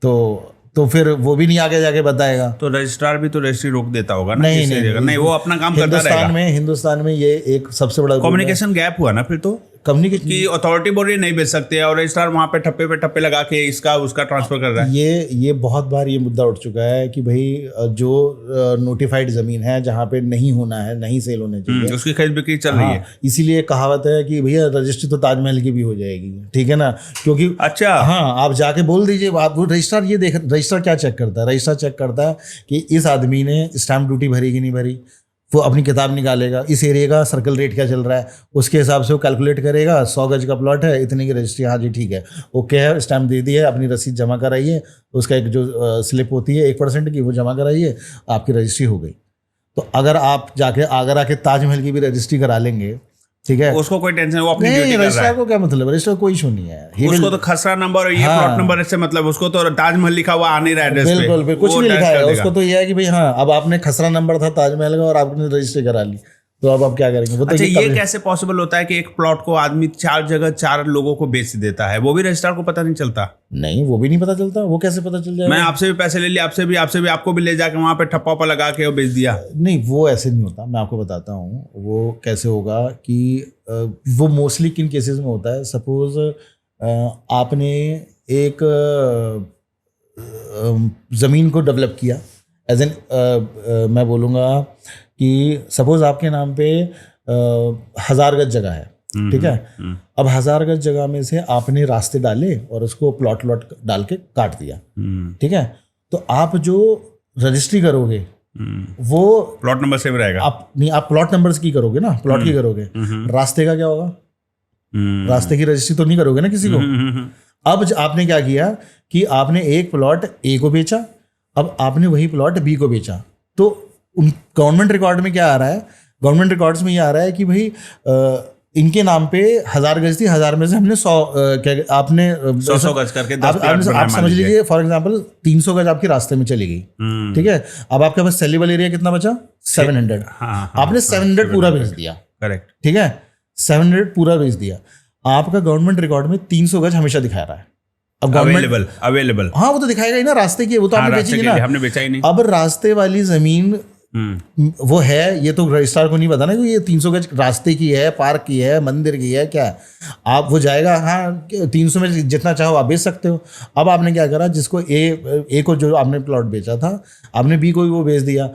तो फिर वो भी नहीं आगे जाके बताएगा। तो रजिस्ट्रार भी तो रजिस्ट्री रोक देता होगा ना? नहीं, वो अपना काम करता रहेगा। हिंदुस्तान में ये एक सबसे बड़ा कम्युनिकेशन गैप हुआ ना फिर तो, कम्युनिकेशन की अथॉरिटी बोल रही नहीं बेच सकते और रजिस्ट्रार वहां पे ठप्पे लगा के इसका उसका ट्रांसफर कर रहा है। ये बहुत बार ये मुद्दा उठ चुका है कि भाई जो नोटिफाइड जमीन है, जहाँ पे नहीं होना है, नहीं सेल होने चाहिए, उसकी खरीद बिक्री चल रही है। इसीलिए कहावत है कि भैया रजिस्ट्री तो ताजमहल की भी हो जाएगी, ठीक है ना, क्योंकि अच्छा, हाँ, आप जाके बोल दीजिए, आप रजिस्ट्रार ये देख, रजिस्ट्रार क्या चेक करता है, रजिस्ट्रार चेक करता है कि इस आदमी ने स्टैम्प ड्यूटी भरी कि नहीं भरी। वो अपनी किताब निकालेगा, इस एरिया का सर्कल रेट क्या चल रहा है, उसके हिसाब से वो कैलकुलेट करेगा, 100 गज का प्लॉट है, इतने की रजिस्ट्री, हाँ जी ठीक है, ओके है, स्टैम्प दे दी है, अपनी रसीद जमा कराइए, उसका एक जो स्लिप होती है 1% की, वो जमा कराइए, आपकी रजिस्ट्री हो गई। तो अगर आप जाके आगरा के ताजमहल की भी रजिस्ट्री करा लेंगे, ठीक है, उसको कोई टेंशन, वो अपनी ड्यूटी कर रहा है। रजिस्ट्रार को क्या मतलब, रजिस्ट्रार कोई इशू नहीं है, उसको तो खसरा नंबर और ये प्लॉट नंबर से मतलब, उसको तो ताजमहल लिखा हुआ आ नहीं रहा है एड्रेस पे, बिल्कुल कुछ नहीं लिखा है, उसको तो ये है कि भाई हाँ, अब आपने खसरा नंबर था ताजमहल का और आपने रजिस्ट्री करा ली, तो अब आप क्या करेंगे। अच्छा, ये कैसे पॉसिबल होता है कि एक प्लॉट को आदमी 4 जगह 4 लोगों को बेच देता है, वो भी रजिस्ट्रार को पता नहीं चलता? नहीं, वो भी नहीं पता चलता, वो कैसे पता चल जाएगा? मैं आपसे भी पैसे ले लिया, आपसे भी आपको भी ले जाके वहां पे ठप्पा पर लगा के वो बेच दिया। नहीं, वो ऐसे नहीं होता, मैं आपको बताता हूँ वो कैसे होगा कि वो मोस्टली किन केसेस में होता है। सपोज आपने एक ज़मीन को डेवलप किया, एज एन मैं बोलूँगा कि सपोज आपके नाम पे 1000 गज जगह है, ठीक है, अब 1000 गज जगह में से आपने रास्ते डाले और उसको प्लॉट डाल के काट दिया, ठीक है, तो आप जो रजिस्ट्री करोगे, वो प्लॉट नंबर सेम रहेगा। आप नहीं, आप प्लॉट नंबर्स की करोगे ना, प्लॉट की करोगे, रास्ते का क्या होगा? रास्ते की रजिस्ट्री तो नहीं करोगे ना किसी को। अब आपने क्या किया कि आपने एक प्लॉट ए को बेचा, अब आपने वही प्लॉट बी को बेचा, तो गवर्नमेंट रिकॉर्ड में क्या आ रहा है? गवर्नमेंट रिकॉर्ड्स में ये आ रहा है कि भाई इनके नाम पे 1000 गज थी, 1000 में से हमने 100 आपने 100 गज करके 10 आप समझ लीजिए फॉर एग्जांपल 300 गज आपके रास्ते में चली गई, ठीक है। अब आपके पास सेलेबल एरिया कितना बचा? 700। आपने 700 पूरा भेज दिया, करेक्ट, ठीक है, 700 पूरा भेज दिया। आपका गवर्नमेंट रिकॉर्ड में 300 गज हमेशा दिखा रहा है। अब गवर्नमेंट अवेलेबल, हाँ वो तो दिखाएगा ही ना, रास्ते की, वो तो आपने बेची ना, हमने बेचा ही नहीं। अब रास्ते वाली जमीन वो है, ये तो रजिस्ट्रार को नहीं पता ना कि ये 300 गज रास्ते की है, पार्क की है, मंदिर की है, क्या है। आप वो जाएगा, हाँ 300 में जितना चाहो आप बेच सकते हो। अब आपने क्या करा, जिसको ए को जो आपने प्लॉट बेचा था, आपने बी को भी वो बेच दिया।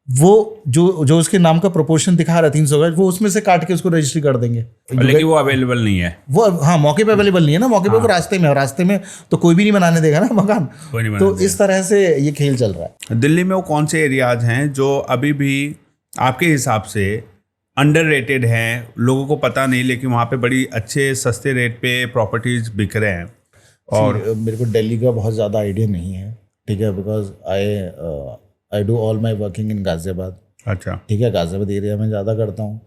वो जो उसके नाम का प्रोपोर्शन दिखा रहा है 300 गज, वो उसमें से काट के उसको रजिस्ट्री कर देंगे, लेकिन वो अवेलेबल नहीं है। वो हाँ मौके पे अवेलेबल नहीं है ना, मौके पे वो रास्ते में, रास्ते में तो कोई भी नहीं बनाने देगा ना मकान। तो इस तरह से ये खेल चल रहा है। दिल्ली में वो कौन से एरियाज हैं जो अभी भी आपके हिसाब से अंडररेटेड हैं, लोगों को पता नहीं, लेकिन वहाँ पे बड़ी अच्छे सस्ते रेट पे प्रॉपर्टीज बिक रहे हैं? और मेरे को दिल्ली का बहुत ज़्यादा आइडिया नहीं है, ठीक है, because I do all my working in Ghaziabad. अच्छा, ठीक है, गाज़ियाबाद एरिया में ज़्यादा करता हूँ,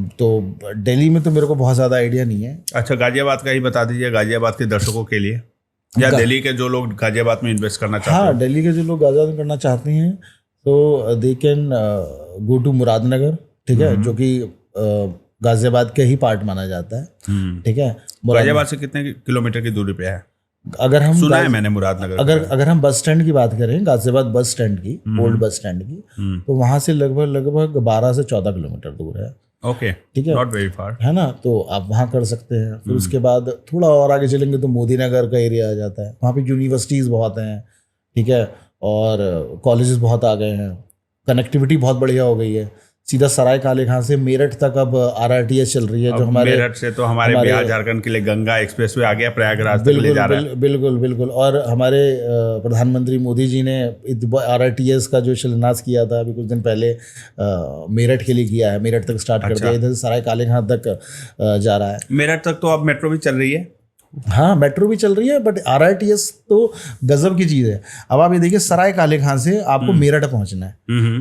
तो दिल्ली में तो मेरे को बहुत ज़्यादा आइडिया नहीं है। अच्छा, गाज़ियाबाद का ही बता दीजिए गाज़ियाबाद के दर्शकों के लिए, या दिल्ली के जो लोग गाज़ियाबाद में इन्वेस्ट करना चाहते हैं। हाँ, दिल्ली के जो लोग गाज़ियाबाद में करना चाहते हैं तो they can go to Muradnagar, ठीक है, जो कि गाज़ियाबाद के ही पार्ट माना जाता है, ठीक है। गाज़ियाबाद से कितने किलोमीटर की दूरी पे है? अगर हम सुना है मैंने मुरादनगर। अगर हम बस स्टैंड की बात करें, गाज़ियाबाद बस स्टैंड की, ओल्ड बस स्टैंड की, तो वहां से लगभग 12 से 14 किलोमीटर दूर है। ओके, ठीक है, नॉट वेरी फार, है ना। तो आप वहाँ कर सकते हैं। फिर उसके बाद थोड़ा और आगे चलेंगे तो मोदी नगर का एरिया आ जाता है, वहाँ पे यूनिवर्सिटीज़ बहुत हैं, ठीक है, और कॉलेजेस बहुत आ गए हैं, कनेक्टिविटी बहुत बढ़िया हो गई है। सीधा सराय काले खां से मेरठ तक अब RRTS चल रही है, जो हमारे मेरठ से तो हमारे बिहार झारखंड के लिए गंगा एक्सप्रेसवे आ गया, प्रयागराज तक ले जा रहा है। बिल्कुल। और हमारे प्रधानमंत्री मोदी जी ने RRTS का जो शिलान्यास किया था अभी कुछ दिन पहले, मेरठ के लिए किया है, मेरठ तक स्टार्ट कर दिया, इधर से सराय काले खां तक जा रहा है। मेरठ तक तो अब मेट्रो भी चल रही है। हाँ, मेट्रो भी चल रही है, बट RRTS तो गजब की चीज़ है। अब आप ये देखिए, सराय काले खां से आपको मेरठ पहुंचना है,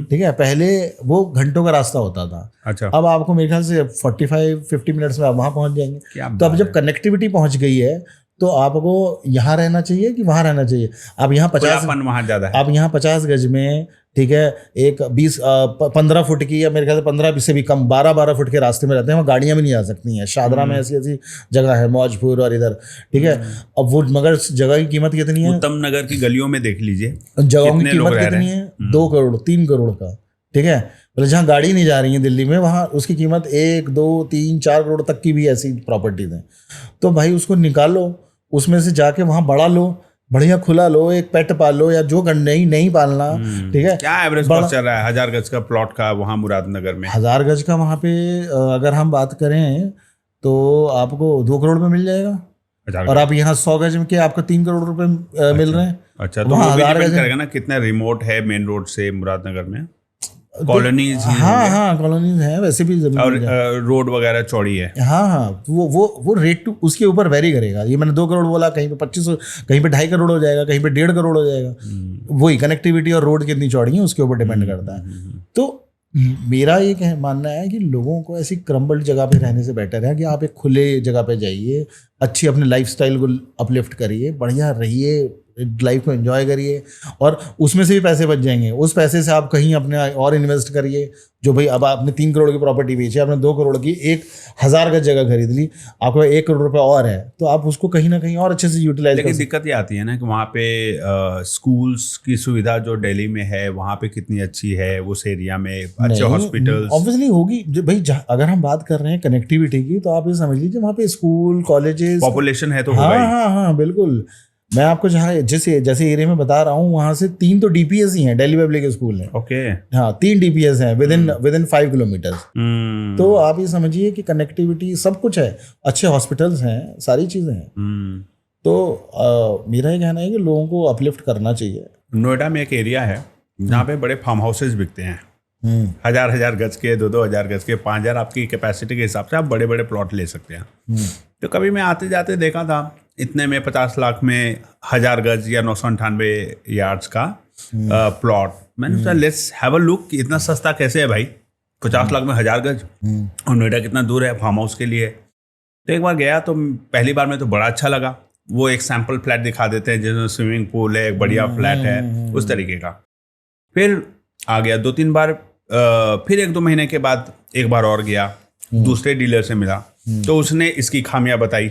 ठीक है, पहले वो घंटों का रास्ता होता था। अच्छा, अब आपको मेरे ख्याल से 45-50 मिनट्स में आप वहाँ पहुँच जाएंगे। तो अब जब कनेक्टिविटी पहुँच गई है तो आपको यहाँ रहना चाहिए कि वहाँ रहना चाहिए। अब यहाँ 50 गज में, ठीक है, एक 15 फुट की, या मेरे ख्याल से 15 से भी कम 12 फुट के रास्ते में रहते हैं, वहाँ गाड़ियाँ भी नहीं जा सकती हैं। शादरा में ऐसी जगह है, मौजपुर और इधर, ठीक है। अब वो मगर जगह की कीमत कितनी है? उत्तम नगर की गलियों में देख लीजिए, जगहों की कीमत कितनी है? 2 करोड़ 3 करोड़ का, ठीक है। मतलब जहाँ गाड़ी नहीं जा रही है दिल्ली में, वहाँ उसकी कीमत 1, 2, 3, 4 करोड़ तक की भी ऐसी प्रॉपर्टीज हैं। तो भाई उसको निकालो, उसमें से जाके वहाँ बड़ा लो, बढ़िया खुला लो, एक पेट पाल लो, या जो नहीं पालना, ठीक है। क्या एवरेज कॉस्ट चल रहा है 1000 गज का प्लॉट का वहाँ मुरादनगर में? 1000 गज का वहाँ पे अगर हम बात करें तो आपको 2 करोड़ में मिल जाएगा, और आप यहाँ 100 गज में के आपको 3 करोड़ रुपए मिल रहे हैं। अच्छा, तो वो भी डिपेंड करेगा ना कितना रिमोट है मेन रोड से मुरादनगर में। कॉलोनीज, हाँ कॉलोनीज हैं, वैसे भी जमीन और रोड वगैरह चौड़ी है। हाँ, वो रेट टू उसके ऊपर वेरी करेगा। ये मैंने 2 करोड़ बोला, कहीं पे 25, कहीं पे 2.5 करोड़ हो जाएगा, कहीं पे 1.5 करोड़ हो जाएगा। वही कनेक्टिविटी और रोड कितनी चौड़ी है उसके ऊपर डिपेंड करता है। तो मेरा ये मानना है कि लोगों को ऐसी क्रम्बल्ड जगह पे रहने से बेटर है कि आप एक खुले जगह पे जाइए, अच्छी अपने लाइफस्टाइल को अपलिफ्ट करिए, बढ़िया रहिए, लाइफ को एंजॉय करिए, और उसमें से भी पैसे बच जाएंगे। उस पैसे से आप कहीं अपने और इन्वेस्ट करिए। जो भाई अब आपने 3 करोड़ की प्रॉपर्टी बेची, आपने 2 करोड़ की 1000 गज जगह खरीद ली, आपको 1 करोड़ रुपए और है, तो आप उसको कहीं ना कहीं और अच्छे से यूटिलाइज। लेकिन दिक्कत ये आती है ना कि वहाँ पे स्कूल्स की सुविधा जो दिल्ली में है वहाँ पे कितनी अच्छी है, उस एरिया में अच्छे हॉस्पिटल्स ऑब्वियसली होगी भाई। अगर हम बात कर रहे हैं कनेक्टिविटी की, तो आप ये समझ लीजिए वहाँ पे स्कूल, कॉलेजेस, पॉपुलेशन है तो हाँ बिल्कुल। मैं आपको जैसे एरिया में बता रहा हूँ, वहां से 3 तो DPS ही हैं, दिल्ली पब्लिक स्कूल है। ओके, हाँ 3 DPS हैं विद इन 5 किलोमीटर। तो आप ये समझिए कि कनेक्टिविटी सब कुछ है, अच्छे हॉस्पिटल्स हैं, सारी चीजें हैं। तो मेरा ये कहना है कि लोगों को अपलिफ्ट करना चाहिए। नोएडा में एक एरिया है जहाँ पे बड़े फार्म हाउसेज बिकते हैं, 1000 गज के, 2000 गज के, 5000, आपकी कैपेसिटी के हिसाब से आप बड़े बड़े प्लॉट ले सकते हैं। तो कभी मैं आते जाते देखा था इतने में 50 लाख में 1000 गज या 998 यार्ड्स का प्लॉट। मैंने सोचा लेट्स हैव अ लुक, इतना सस्ता कैसे है भाई, 50 लाख में 1000 गज, और नोएडा कितना दूर है फार्म हाउस के लिए। तो एक बार गया तो पहली बार में तो बड़ा अच्छा लगा। वो एक सैंपल फ्लैट दिखा देते हैं जिसमें स्विमिंग पूल है, एक बढ़िया फ्लैट है, उस तरीके का। फिर आ गया 2-3 बार, फिर 1-2 महीने के बाद एक बार और गया, दूसरे डीलर से मिला तो उसने इसकी खामियां बताई,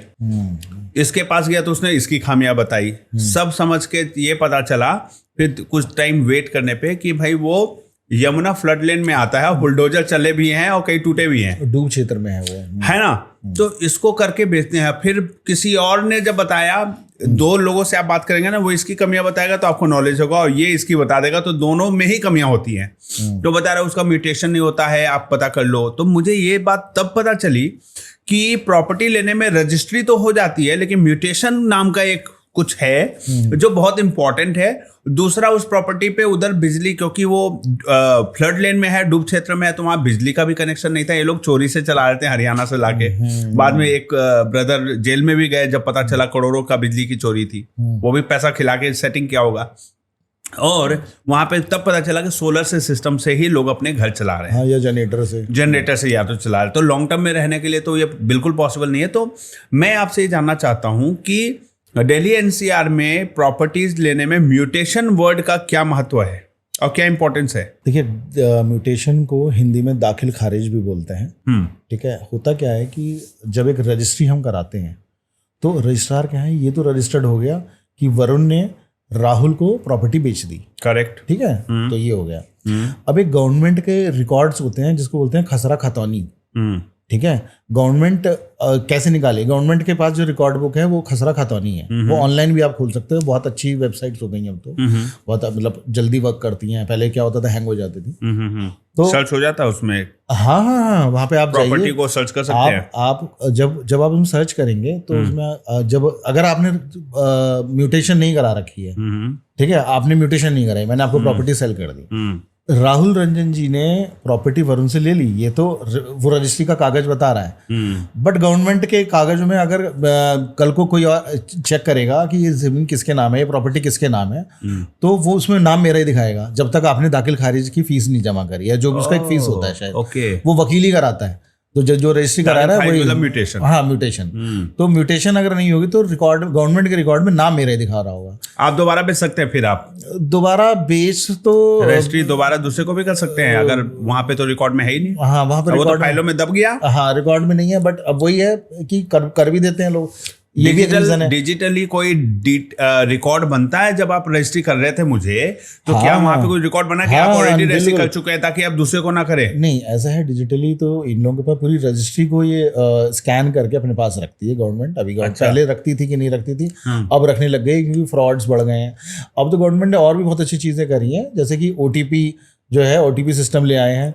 इसके पास गया तो उसने इसकी खामियां बताई, सब समझ के ये पता चला फिर कुछ टाइम वेट करने पे कि भाई वो यमुना फ्लड लेन में आता है, बुलडोजर चले भी हैं और कई टूटे भी हैं, डूब क्षेत्र में है वो, है ना। तो इसको करके बेचते हैं। फिर किसी और ने जब बताया, 2 लोगों से आप बात करेंगे ना, वो इसकी कमियां बताएगा तो आपको नॉलेज होगा, और ये इसकी बता देगा, तो दोनों में ही कमियां होती हैं। तो बता रहा है उसका म्यूटेशन नहीं होता है, आप पता कर लो। तो मुझे ये बात तब पता चली कि प्रॉपर्टी लेने में रजिस्ट्री तो हो जाती है, लेकिन म्यूटेशन नाम का एक कुछ है जो बहुत इंपॉर्टेंट है। दूसरा, उस प्रॉपर्टी पे उधर बिजली, क्योंकि वो फ्लड लेन में है, डूब क्षेत्र में है, तो वहाँ बिजली का भी कनेक्शन नहीं था। ये लोग चोरी से चला रहे थे हरियाणा से लाके। बाद में एक ब्रदर जेल में भी गए जब पता चला करोड़ों का बिजली की चोरी थी, वो भी पैसा खिला के सेटिंग किया होगा। और वहां पे तब पता चला कि सोलर से सिस्टम से ही लोग अपने घर चला रहे हैं, हाँ, या जनरेटर से या तो चला रहे। तो लॉन्ग टर्म में रहने के लिए तो ये बिल्कुल पॉसिबल नहीं है। तो मैं आपसे ये जानना चाहता हूं कि दिल्ली एनसीआर में प्रॉपर्टीज लेने में म्यूटेशन वर्ड का क्या महत्व है और क्या इंपॉर्टेंस है? देखिए, म्यूटेशन को हिंदी में दाखिल खारिज भी बोलते हैं। ठीक है, होता क्या है कि जब एक रजिस्ट्री हम कराते हैं तो रजिस्ट्रार क्या है, ये तो रजिस्टर्ड हो गया कि वरुण ने राहुल को प्रॉपर्टी बेच दी, करेक्ट, ठीक है, तो ये हो गया। अब एक गवर्नमेंट के रिकॉर्ड्स होते हैं जिसको बोलते हैं खसरा खतौनी, ठीक है। गवर्नमेंट कैसे निकाले, गवर्नमेंट के पास जो रिकॉर्ड बुक है वो खसरा खतौनी है, वो ऑनलाइन भी आप खोल सकते हो, बहुत अच्छी वेबसाइट्स हो गई हैं अब तो, बहुत मतलब जल्दी वर्क करती हैं। पहले क्या होता था, हैंग हो जाती थी, तो सर्च हो जाता है उसमें। हाँ, वहाँ पे आप प्रॉपर्टी को सर्च कर सकते हैं। आप जब आप सर्च करेंगे तो उसमें जब अगर आपने म्यूटेशन नहीं करा रखी है, ठीक है, आपने म्यूटेशन नहीं कराई, मैंने आपको प्रॉपर्टी सेल कर दी, राहुल रंजन जी ने प्रॉपर्टी वरुण से ले ली, ये तो वो रजिस्ट्री का कागज बता रहा है। बट गवर्नमेंट के कागजों में अगर कल को कोई और चेक करेगा कि ये जमीन किसके नाम है, ये प्रॉपर्टी किसके नाम है, तो वो उसमें नाम मेरा ही दिखाएगा जब तक आपने दाखिल खारिज की फीस नहीं जमा करी है, जो भी उसका एक फीस होता है शायद, वो वकील ही कराता है। तो जो रजिस्ट्री करा रहा है वही म्यूटेशन, हाँ म्यूटेशन। तो म्यूटेशन अगर नहीं होगी तो रिकॉर्ड, गवर्नमेंट के रिकॉर्ड में नाम मेरा ही दिखा रहा होगा। आप दोबारा बेच सकते हैं, फिर आप दोबारा बेच तो रजिस्ट्री दोबारा दूसरे को भी कर सकते हैं, अगर वहां पे तो रिकॉर्ड में है ही नहीं। हाँ, वहां पे रिकॉर्ड फाइलों में दब गया, हाँ रिकॉर्ड में नहीं है। बट अब वही है कि कर भी देते हैं लोग, ये भी एक रीजन है। डिजिटली कोई रिकॉर्ड बनता है जब आप रजिस्ट्री कर रहे थे मुझे, तो हाँ, क्या वहां पे कोई रिकॉर्ड बना कि आप ऑलरेडी रजिस्ट्री कर चुके हैं ताकि आप दूसरे को ना करें? नहीं, ऐसा है, डिजिटली तो इन लोगों के पास पूरी रजिस्ट्री को ये स्कैन करके अपने पास रखती है गवर्नमेंट। अभी पहले रखती थी कि नहीं रखती थी, अब रखने लग गई क्योंकि फ्रॉड्स बढ़ गए हैं। अब तो गवर्नमेंट ने और भी बहुत अच्छी चीजें करी हैं, जैसे कि ओटीपी जो है, ओटीपी सिस्टम ले आए हैं।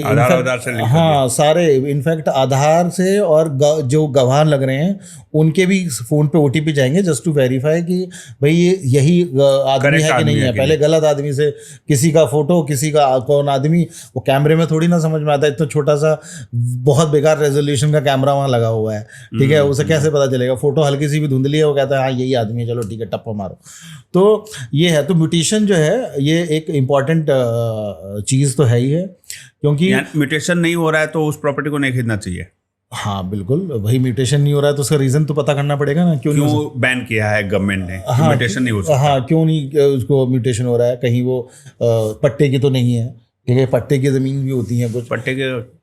आधार से लिंक, हाँ, सारे इनफैक्ट आधार से, और जो गवाह लग रहे हैं उनके भी फोन पे ओटीपी जाएंगे जस्ट टू वेरीफाई कि भाई ये यही आदमी है कि नहीं है। पहले गलत आदमी से किसी का फोटो, किसी का कौन आदमी, वो कैमरे में थोड़ी ना समझ में आता है, इतना छोटा सा बहुत बेकार रेजोल्यूशन का कैमरा वहाँ लगा हुआ है, ठीक है, उसे कैसे पता चलेगा? फोटो हल्की सी भी धुंधली है, वो कहता है हाँ यही आदमी है, चलो ठीक है, टप्पा मारो। तो ये है, तो म्यूटेशन जो है ये एक इम्पॉर्टेंट चीज़ तो है ही है, क्योंकि म्यूटेशन नहीं हो रहा है तो उस प्रॉपर्टी को नहीं खरीदना चाहिए। हाँ बिल्कुल, भाई म्यूटेशन नहीं हो रहा है तो उसका रीजन तो पता करना पड़ेगा ना, क्यों बैन किया है गवर्नमेंट ने, हाँ, म्यूटेशन नहीं हो सकता। हाँ, क्यों नहीं उसको म्यूटेशन हो रहा है? कहीं वो पट्टे की तो नहीं है, ठीक है, पट्टे की ज़मीन भी होती है कुछ। पट्टे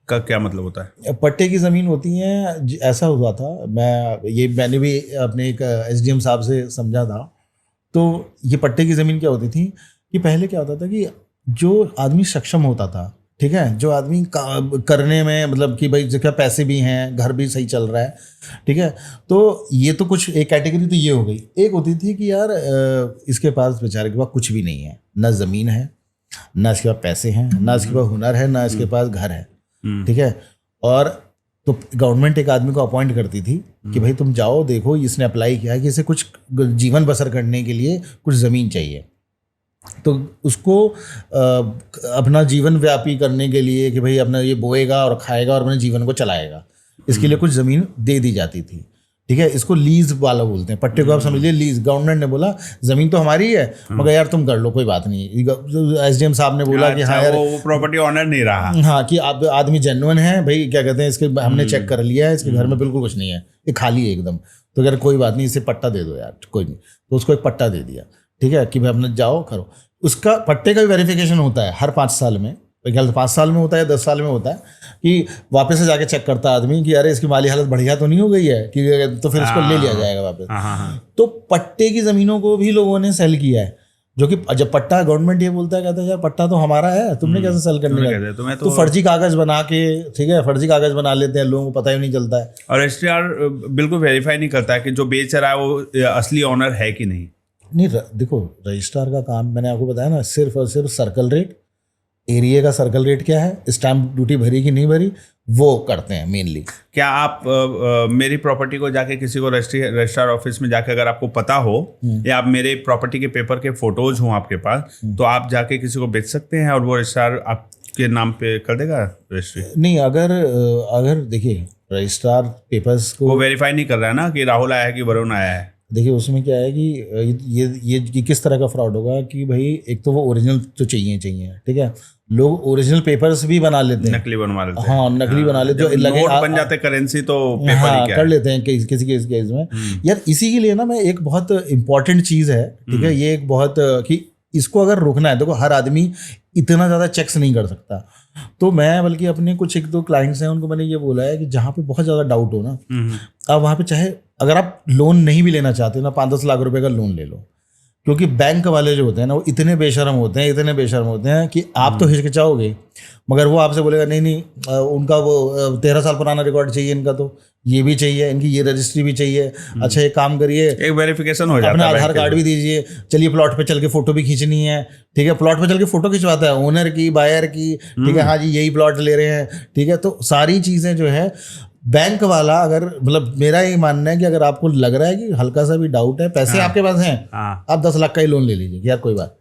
का क्या मतलब होता है? पट्टे की ज़मीन होती है, ऐसा हुआ था, मैंने भी अपने एक SDM साहब से समझा था। तो ये पट्टे की ज़मीन क्या होती थी कि पहले क्या होता था कि जो आदमी सक्षम होता था, ठीक है, जो आदमी करने में, मतलब कि भाई जिसके पैसे भी हैं, घर भी सही चल रहा है, ठीक है, तो ये तो कुछ एक कैटेगरी तो ये हो गई। एक होती थी कि यार इसके पास बेचारे के पास कुछ भी नहीं है, ना ज़मीन है, ना इसके पास पैसे हैं, ना इसके पास हुनर है, ना इसके पास घर है, ठीक है। और तो गवर्नमेंट एक आदमी को अपॉइंट करती थी कि भाई तुम जाओ, देखो इसने अप्लाई किया है कि इसे कुछ जीवन बसर करने के लिए कुछ ज़मीन चाहिए, तो उसको अपना जीवन व्यापी करने के लिए कि भाई अपना ये बोएगा और खाएगा और अपने जीवन को चलाएगा, इसके लिए कुछ ज़मीन दे दी जाती थी। ठीक है, इसको लीज वाला बोलते हैं, पट्टे को आप समझिए लीज। गवर्नमेंट ने बोला ज़मीन तो हमारी है मगर यार तुम कर लो, कोई बात नहीं। एसडीएम साहब ने बोला कि हाँ यार वो प्रॉपर्टी ऑनर नहीं रहा। हाँ कि आप आदमी जेन्युइन है भाई, क्या कहते हैं इसके, हमने चेक कर लिया है, इसके घर में बिल्कुल कुछ नहीं है, ये खाली है एकदम। तो यार कोई बात नहीं, इसे पट्टा दे दो यार, कोई नहीं। तो उसको एक पट्टा दे दिया, ठीक है, कि भाई अपने जाओ करो। उसका पट्टे का भी वेरिफिकेशन होता है हर 5 साल में, ख्याल 5 साल में होता है, 10 साल में होता है, कि वापस से जाके चेक करता है आदमी कि अरे इसकी माली हालत बढ़िया तो नहीं हो गई है, कि तो फिर इसको ले लिया जाएगा वापस। तो पट्टे की ज़मीनों को भी लोगों ने सेल किया है, जो कि जब पट्टा गवर्नमेंट ये बोलता है, कहता है यार पट्टा तो हमारा है, तुमने कैसे सेल करने का? तो फर्जी कागज बना के, ठीक है, फर्जी कागज बना लेते हैं, लोगों को पता ही नहीं चलता है। और रजिस्ट्रार बिल्कुल वेरीफाई नहीं करता है कि जो बेच रहा है वो असली ऑनर है कि नहीं। देखो रजिस्ट्रार का काम मैंने आपको बताया ना, सिर्फ और सिर्फ सर्कल रेट, एरिया का सर्कल रेट क्या है, स्टैम्प ड्यूटी भरी कि नहीं भरी, वो करते हैं मेनली। क्या आप मेरी प्रॉपर्टी को जाके किसी को रजिस्ट्रार ऑफिस में जाके अगर आपको पता हो या आप मेरे प्रॉपर्टी के पेपर के फोटोज हों आपके पास, तो आप जाके किसी को बेच सकते हैं और वो रजिस्ट्रार आपके नाम पे कर देगा रजिस्ट्री? नहीं, अगर देखिए रजिस्ट्रार पेपर्स को वो वेरीफाई नहीं कर रहा है ना कि राहुल आया है कि वरुण आया है। देखिए उसमें क्या है कि ये किस तरह का फ्रॉड होगा कि भाई एक तो वो ओरिजिनल तो चाहिए, ठीक है, लोग ओरिजिनल पेपर्स भी बना लेते हैं, नकली बनवा लेते हैं। हाँ, नकली बना लेते हैं, नोट बन जाते करेंसी तो पेपर ही क्या कर लेते हैं किसी केस में। यार इसी के लिए ना मैं एक बहुत इंपॉर्टेंट चीज़ है, ठीक है, ये एक बहुत कि इसको अगर रोकना है, देखो हर आदमी इतना ज़्यादा चेक्स नहीं कर सकता। तो मैं बल्कि अपने कुछ 1-2 क्लाइंट्स हैं उनको मैंने ये बोला है कि जहाँ पे बहुत ज़्यादा डाउट हो ना, आप वहाँ पे चाहे अगर आप लोन नहीं भी लेना चाहते ना, 5-10 लाख रुपए का लोन ले लो, क्योंकि बैंक वाले जो होते हैं ना वो इतने बेशर्म होते हैं कि आप तो हिचकिचाओगे, मगर वो आपसे बोलेगा नहीं उनका वो 13 साल पुराना रिकॉर्ड चाहिए, इनका तो ये भी चाहिए, इनकी ये रजिस्ट्री भी चाहिए। अच्छा एक काम करिए, एक वेरिफिकेशन हो जाता है, अपना आधार कार्ड भी दीजिए, चलिए प्लॉट पे चल के फोटो भी खींचनी है, ठीक है, प्लॉट पे चल के फोटो खिंचवाता है, ओनर की, बायर की, ठीक है, हाँ जी यही प्लॉट ले रहे हैं, ठीक है। तो सारी चीज़ें जो है बैंक वाला, अगर मतलब मेरा ये मानना है कि अगर आपको लग रहा है कि हल्का सा भी डाउट है, पैसे आपके पास हैं, आप 10 लाख का ही लोन ले लीजिए, यार कोई बात,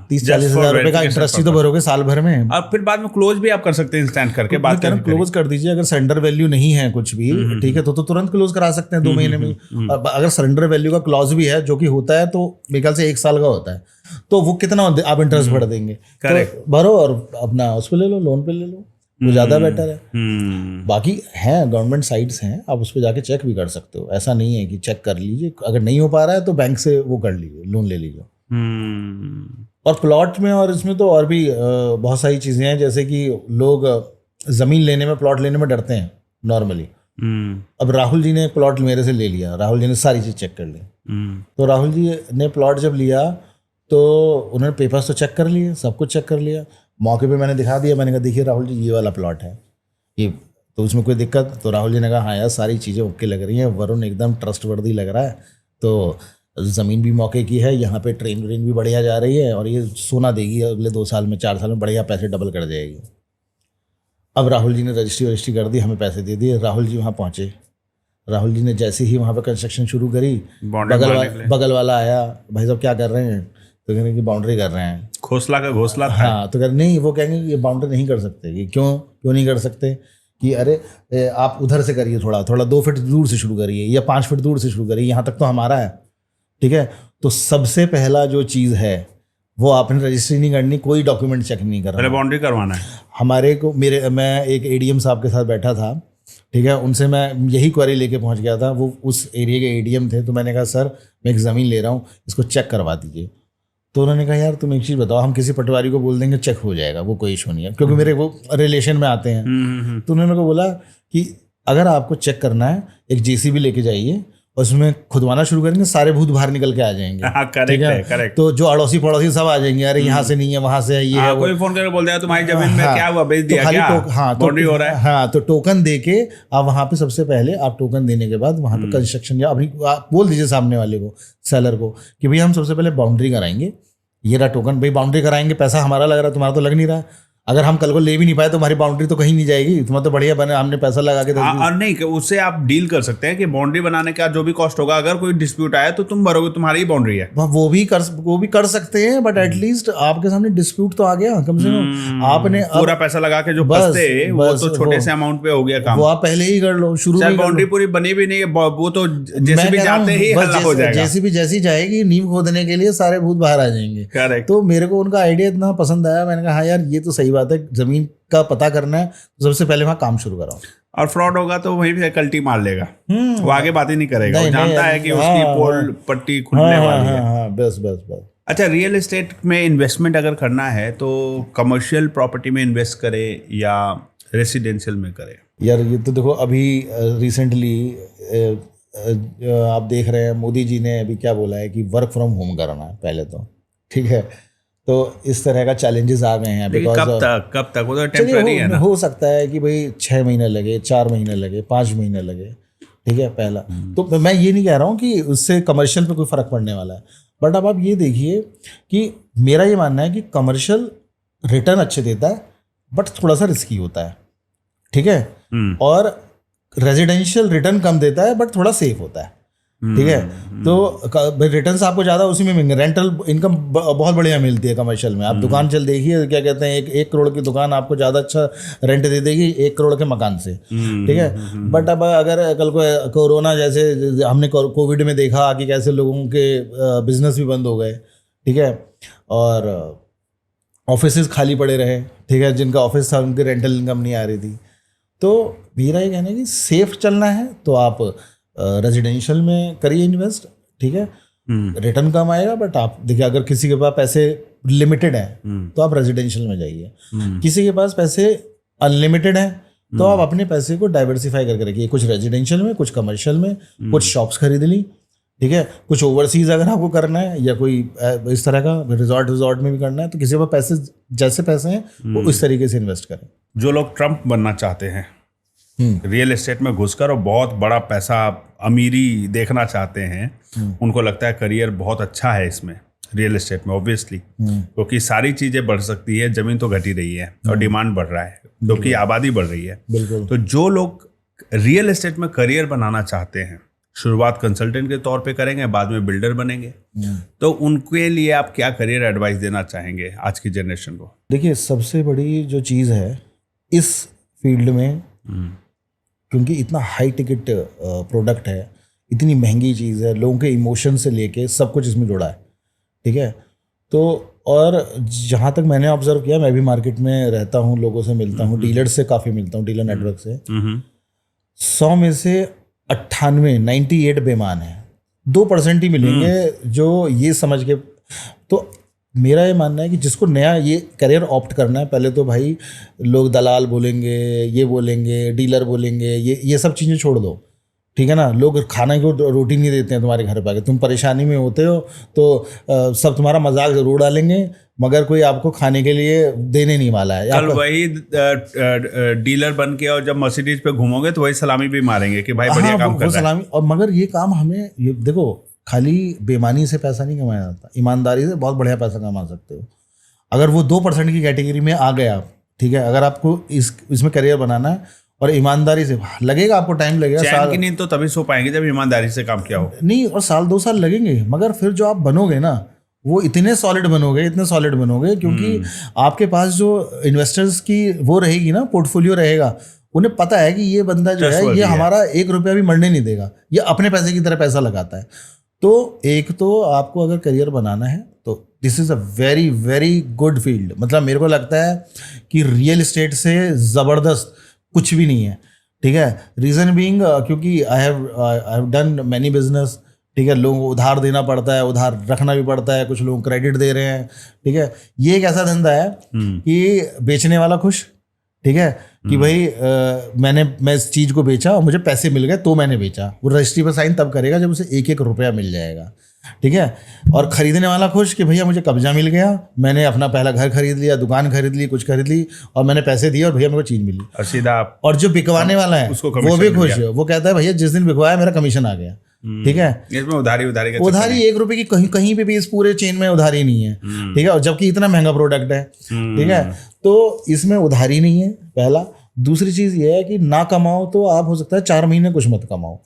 30-40 हज़ार रुपए का इंटरेस्ट ही तो भरोगे साल भर में, और फिर बाद में क्लोज भी आप कर सकते हैं, इंस्टेंट करके बात करके क्लोज कर दीजिए। अगर सरेंडर वैल्यू नहीं है कुछ भी, ठीक है, तो तुरंत क्लोज करा सकते हैं 2 महीने में। अगर सरेंडर वैल्यू का क्लॉज भी है, जो कि होता है तो मेरे ख्याल से 1 साल का होता है, तो वो कितना आप इंटरेस्ट भर देंगे, तो भरो और अपना उस पर ले लो, लोन पे ले लो, वो ज़्यादा बेटर है। बाकी हैं गवर्नमेंट साइट्स हैं, आप उस पर जाके चेक भी कर सकते हो, ऐसा नहीं है कि चेक कर लीजिए, अगर नहीं हो पा रहा है तो बैंक से वो कर लीजिए, लोन ले लीजिए। और प्लॉट में और इसमें तो और भी बहुत सारी चीज़ें हैं, जैसे कि लोग ज़मीन लेने में, प्लॉट लेने में डरते हैं नॉर्मली। अब राहुल जी ने एक प्लॉट मेरे से ले लिया, राहुल जी ने सारी चीज़ चेक कर ली, तो राहुल जी ने प्लॉट जब लिया तो उन्होंने पेपर्स तो चेक कर लिए, सब कुछ चेक कर लिया, मौके पे मैंने दिखा दिया, मैंने कहा देखिए राहुल जी ये वाला प्लॉट है ये, तो उसमें कोई दिक्कत? तो राहुल जी ने कहा हाँ यार सारी चीज़ें ओके लग रही हैं, वरुण एकदम ट्रस्टवर्दी लग रहा है, तो ज़मीन भी मौके की है, यहाँ पे ट्रेन भी बढ़िया जा रही है, और ये सोना देगी अगले 2 साल में, 4 साल में बढ़िया पैसे डबल कर जाएगी। अब राहुल जी ने रजिस्ट्री कर दी, हमें पैसे दे दिए, राहुल जी वहाँ पहुँचे, राहुल जी ने जैसे ही वहाँ पर कंस्ट्रक्शन शुरू करी, बगल वाला आया, भाई साहब क्या कर रहे हैं? तो कहेंगे कि बाउंड्री कर रहे हैं, घोसला का घोसला था। हाँ, तो कह नहीं, वो कहेंगे कि ये बाउंड्री नहीं कर सकते, कि क्यों नहीं कर सकते, कि अरे आप उधर से करिए, थोड़ा 2 फीट दूर से शुरू करिए या 5 फीट दूर से शुरू करिए, यहाँ तक तो हमारा है, ठीक है। तो सबसे पहला जो चीज़ है वो आपने रजिस्ट्री नहीं करनी, कोई डॉक्यूमेंट चेक नहीं करना, बाउंड्री करवाना है। हमारे को मैं एक एडीएम साहब के साथ बैठा था, ठीक है, उनसे मैं यही क्वेरी लेके पहुंच गया था, वो उस एरिया के एडीएम थे, तो मैंने कहा सर मैं एक ज़मीन ले रहा हूँ, इसको चेक करवा दीजिए। तो उन्होंने कहा यार तुम एक चीज़ बताओ, हम किसी पटवारी को बोल देंगे चेक हो जाएगा, वो कोई इशू नहीं है, क्योंकि मेरे वो रिलेशन में आते हैं। तो उन्होंने को बोला कि अगर आपको चेक करना है, एक जेसीबी लेके जाइए, उसमें खुदवाना शुरू करेंगे, सारे भूत बाहर निकल के आ जाएंगे, ठीक है, करेक्ट। तो जो अड़ोसी पड़ोसी सब आ जाएंगे, अरे यहाँ से नहीं है, वहां से है, ये है, कोई फोन करके बोल देगा तुम्हारी जमीन में क्या हुआ, बेच दिया क्या, बाउंड्री हो रहा है। हाँ, तो टोकन देके आप वहाँ पे, सबसे पहले आप टोकन देने के बाद वहाँ पे कंस्ट्रक्शन, या अभी आप बोल दीजिए सामने वाले को, सेलर को, कि भाई हम सबसे पहले बाउंड्री कराएंगे, ये रहा टोकन, भाई बाउंड्री कराएंगे, पैसा हमारा लग रहा है, तुम्हारा तो लग नहीं रहा है, अगर हम कल को ले भी नहीं पाए तो हमारी बाउंड्री तो कहीं नहीं जाएगी, तुम्हें तो बढ़िया बने, हमने पैसा लगा के और नहीं कि उससे आप डील कर सकते हैं कि बाउंड्री बनाने का जो भी कॉस्ट होगा, अगर कोई डिस्प्यूट आया तो तुम भरोगे, तुम्हारी ही बाउंड्री है। वो भी कर सकते हैं, बट एटलीस्ट आपके सामने डिस्प्यूट तो आ गया कम से कम। आपने पूरा पैसा लगा के जो फंसते वो तो छोटे से अमाउंट पे हो गया काम, वो आप पहले ही कर लो, शुरू में बाउंड्री पूरी बनी भी नहीं है, वो तो जैसे भी जाते ही हल्ला हो जाएगा। जैसी भी जैसी जाएगी नींव खोदने के लिए सारे भूत बाहर आ जाएंगे। करेक्ट। तो मेरे को उनका आइडिया इतना पसंद आया, मैंने कहा हाँ यार ये तो सही बात है, जमीन का पता करना है तो सबसे पहले वहाँ काम शुरू कराओ। और फ्रॉड होगा तो वहीं पे कल्टी मार लेगा, वो आगे बात ही नहीं करेगा, वो जानता है कि उसकी पोल पट्टी खुलने वाली है। बस। अच्छा, रियल एस्टेट में इन्वेस्टमेंट अगर करना है तो कमर्शियल प्रॉपर्टी में इन्वेस्ट करे या रेसिडेंशियल में करे? यार ये तो देखो अभी रिसेंटली आप देख रहे हैं मोदी जी ने अभी क्या बोला है कि वर्क फ्रॉम होम करना है पहले तो, ठीक है। तो इस तरह का चैलेंजेस आ गए हैं। कब तक वो तो टेम्पररी है ना। हो सकता है कि भाई 6 महीने लगे, 4 महीने लगे, 5 महीने लगे, ठीक है पहला। तो मैं ये नहीं कह रहा हूँ कि उससे कमर्शियल पे कोई फ़र्क पड़ने वाला है, बट अब आप ये देखिए कि मेरा ये मानना है कि कमर्शियल रिटर्न अच्छे देता है बट थोड़ा सा रिस्की होता है, ठीक है। और रेजिडेंशियल रिटर्न कम देता है बट थोड़ा सेफ होता है, ठीक है। तो रिटर्न्स आपको ज़्यादा उसी में मिलेंगे, रेंटल इनकम बहुत बढ़िया मिलती है कमर्शियल में। आप दुकान चल देखिए, क्या कहते हैं, एक करोड़ की दुकान आपको ज़्यादा अच्छा रेंट दे देगी 1 करोड़ के मकान से, ठीक है। बट अब अगर कल को कोरोना जैसे हमने कोविड में देखा कि कैसे लोगों के बिजनेस भी बंद हो गए, ठीक है, और ऑफिसेज खाली पड़े रहे, ठीक है, जिनका ऑफिस था उनकी रेंटल इनकम नहीं आ रही थी। तो मेरा ये कहना है कि सेफ चलना है तो आप रेजिडेंशियल में करिए इन्वेस्ट, ठीक है, रिटर्न कम आएगा। बट आप देखिए अगर किसी के पास पैसे लिमिटेड हैं तो आप रेजिडेंशियल में जाइए, किसी के पास पैसे अनलिमिटेड हैं तो आप अपने पैसे को डाइवर्सिफाई करके रखिए, कुछ रेजिडेंशियल में, कुछ कमर्शियल में, कुछ शॉप्स खरीद ली, ठीक है, कुछ ओवरसीज अगर आपको करना है या कोई इस तरह का रिजॉर्ट में भी करना है तो किसी के पास पैसे जैसे पैसे हैं वो इस तरीके से इन्वेस्ट करें। जो लोग ट्रम्प बनना चाहते हैं रियल एस्टेट में घुसकर और बहुत बड़ा पैसा अमीरी देखना चाहते हैं, उनको लगता है करियर बहुत अच्छा है इसमें रियल एस्टेट में, ऑब्वियसली, क्योंकि सारी चीज़ें बढ़ सकती है, जमीन तो घट ही रही है और डिमांड बढ़ रहा है क्योंकि आबादी बढ़ रही है। तो जो लोग रियल एस्टेट में करियर बनाना चाहते हैं, शुरुआत कंसल्टेंट के तौर पे करेंगे, बाद में बिल्डर बनेंगे, तो उनके लिए आप क्या करियर एडवाइस देना चाहेंगे आज की जनरेशन को? देखिए सबसे बड़ी जो चीज़ है इस फील्ड में, क्योंकि इतना हाई टिकट प्रोडक्ट है, इतनी महंगी चीज़ है, लोगों के इमोशन से लेके सब कुछ इसमें जुड़ा है, ठीक है। तो और जहाँ तक मैंने ऑब्जर्व किया, मैं भी मार्केट में रहता हूँ, लोगों से मिलता हूँ, डीलर से काफ़ी मिलता हूँ, डीलर नेटवर्क से, 100 में से 98 बेईमान है, 2% ही मिलेंगे जो ये समझ के। तो मेरा ये मानना है कि जिसको नया ये करियर ऑप्ट करना है, पहले तो भाई लोग दलाल बोलेंगे, ये बोलेंगे, डीलर बोलेंगे, ये सब चीज़ें छोड़ दो, ठीक है ना। लोग खाने को रोटी नहीं देते हैं तुम्हारे घर पर आके, तुम परेशानी में होते हो तो सब तुम्हारा मजाक जरूर डालेंगे मगर कोई आपको खाने के लिए देने नहीं वाला है। कल वही डीलर बन के और जब मर्सिडीज पे घूमोगे तो वही सलामी भी मारेंगे कि भाई बढ़िया काम कर रहा है। और मगर ये काम हमें, ये देखो, खाली बेईमानी से पैसा नहीं कमाया जाता, ईमानदारी से बहुत बढ़िया पैसा कमा सकते हो अगर वो 2% की कैटेगरी में आ गए आप, ठीक है। अगर आपको इसमें करियर बनाना है और ईमानदारी से, लगेगा आपको टाइम लगेगा, चैन की नींद तो तभी सो पाएंगे जब ईमानदारी से काम किया हो। नहीं, और 1-2 साल लगेंगे, मगर फिर जो आप बनोगे ना वो इतने सॉलिड बनोगे क्योंकि आपके पास जो इन्वेस्टर्स की वो रहेगी ना, पोर्टफोलियो रहेगा, उन्हें पता है कि ये बंदा जो है ये हमारा 1 रुपया भी मरने नहीं देगा, ये अपने पैसे की तरह पैसा लगाता है। तो एक तो आपको अगर करियर बनाना है तो this is a very very good field. मतलब मेरे को लगता है कि रियल एस्टेट से ज़बरदस्त कुछ भी नहीं है, ठीक है। रीज़न बीइंग क्योंकि I have done many business, ठीक है। लोगों को उधार देना पड़ता है, उधार रखना भी पड़ता है, कुछ लोग क्रेडिट दे रहे हैं, ठीक है। ये एक ऐसा धंधा है कि बेचने वाला खुश, ठीक है, कि भाई मैं इस चीज़ को बेचा और मुझे पैसे मिल गए तो मैंने बेचा। वो रजिस्ट्री पर साइन तब करेगा जब उसे 1-1 रुपया मिल जाएगा, ठीक है। और ख़रीदने वाला खुश कि भैया मुझे कब्जा मिल गया, मैंने अपना पहला घर खरीद लिया, दुकान खरीद ली, कुछ खरीद ली और मैंने पैसे दिए और भैया मेरे को चीज़ मिली। और सीधा और जो बिकवाने वाला है वो भी खुश है, वो कहता है भैया जिस दिन बिकवाया मेरा कमीशन आ गया, ठीक है, इसमें उधारी का चक्कर उधारी 1 रुपए की कहीं कहीं पे भी इस पूरे चेन में उधारी नहीं है, ठीक है, और जबकि इतना महंगा प्रोडक्ट है, ठीक है, तो इसमें उधारी नहीं है पहला। दूसरी चीज ये है कि ना कमाओ तो आप हो सकता है 4 महीने कुछ मत कमाओ,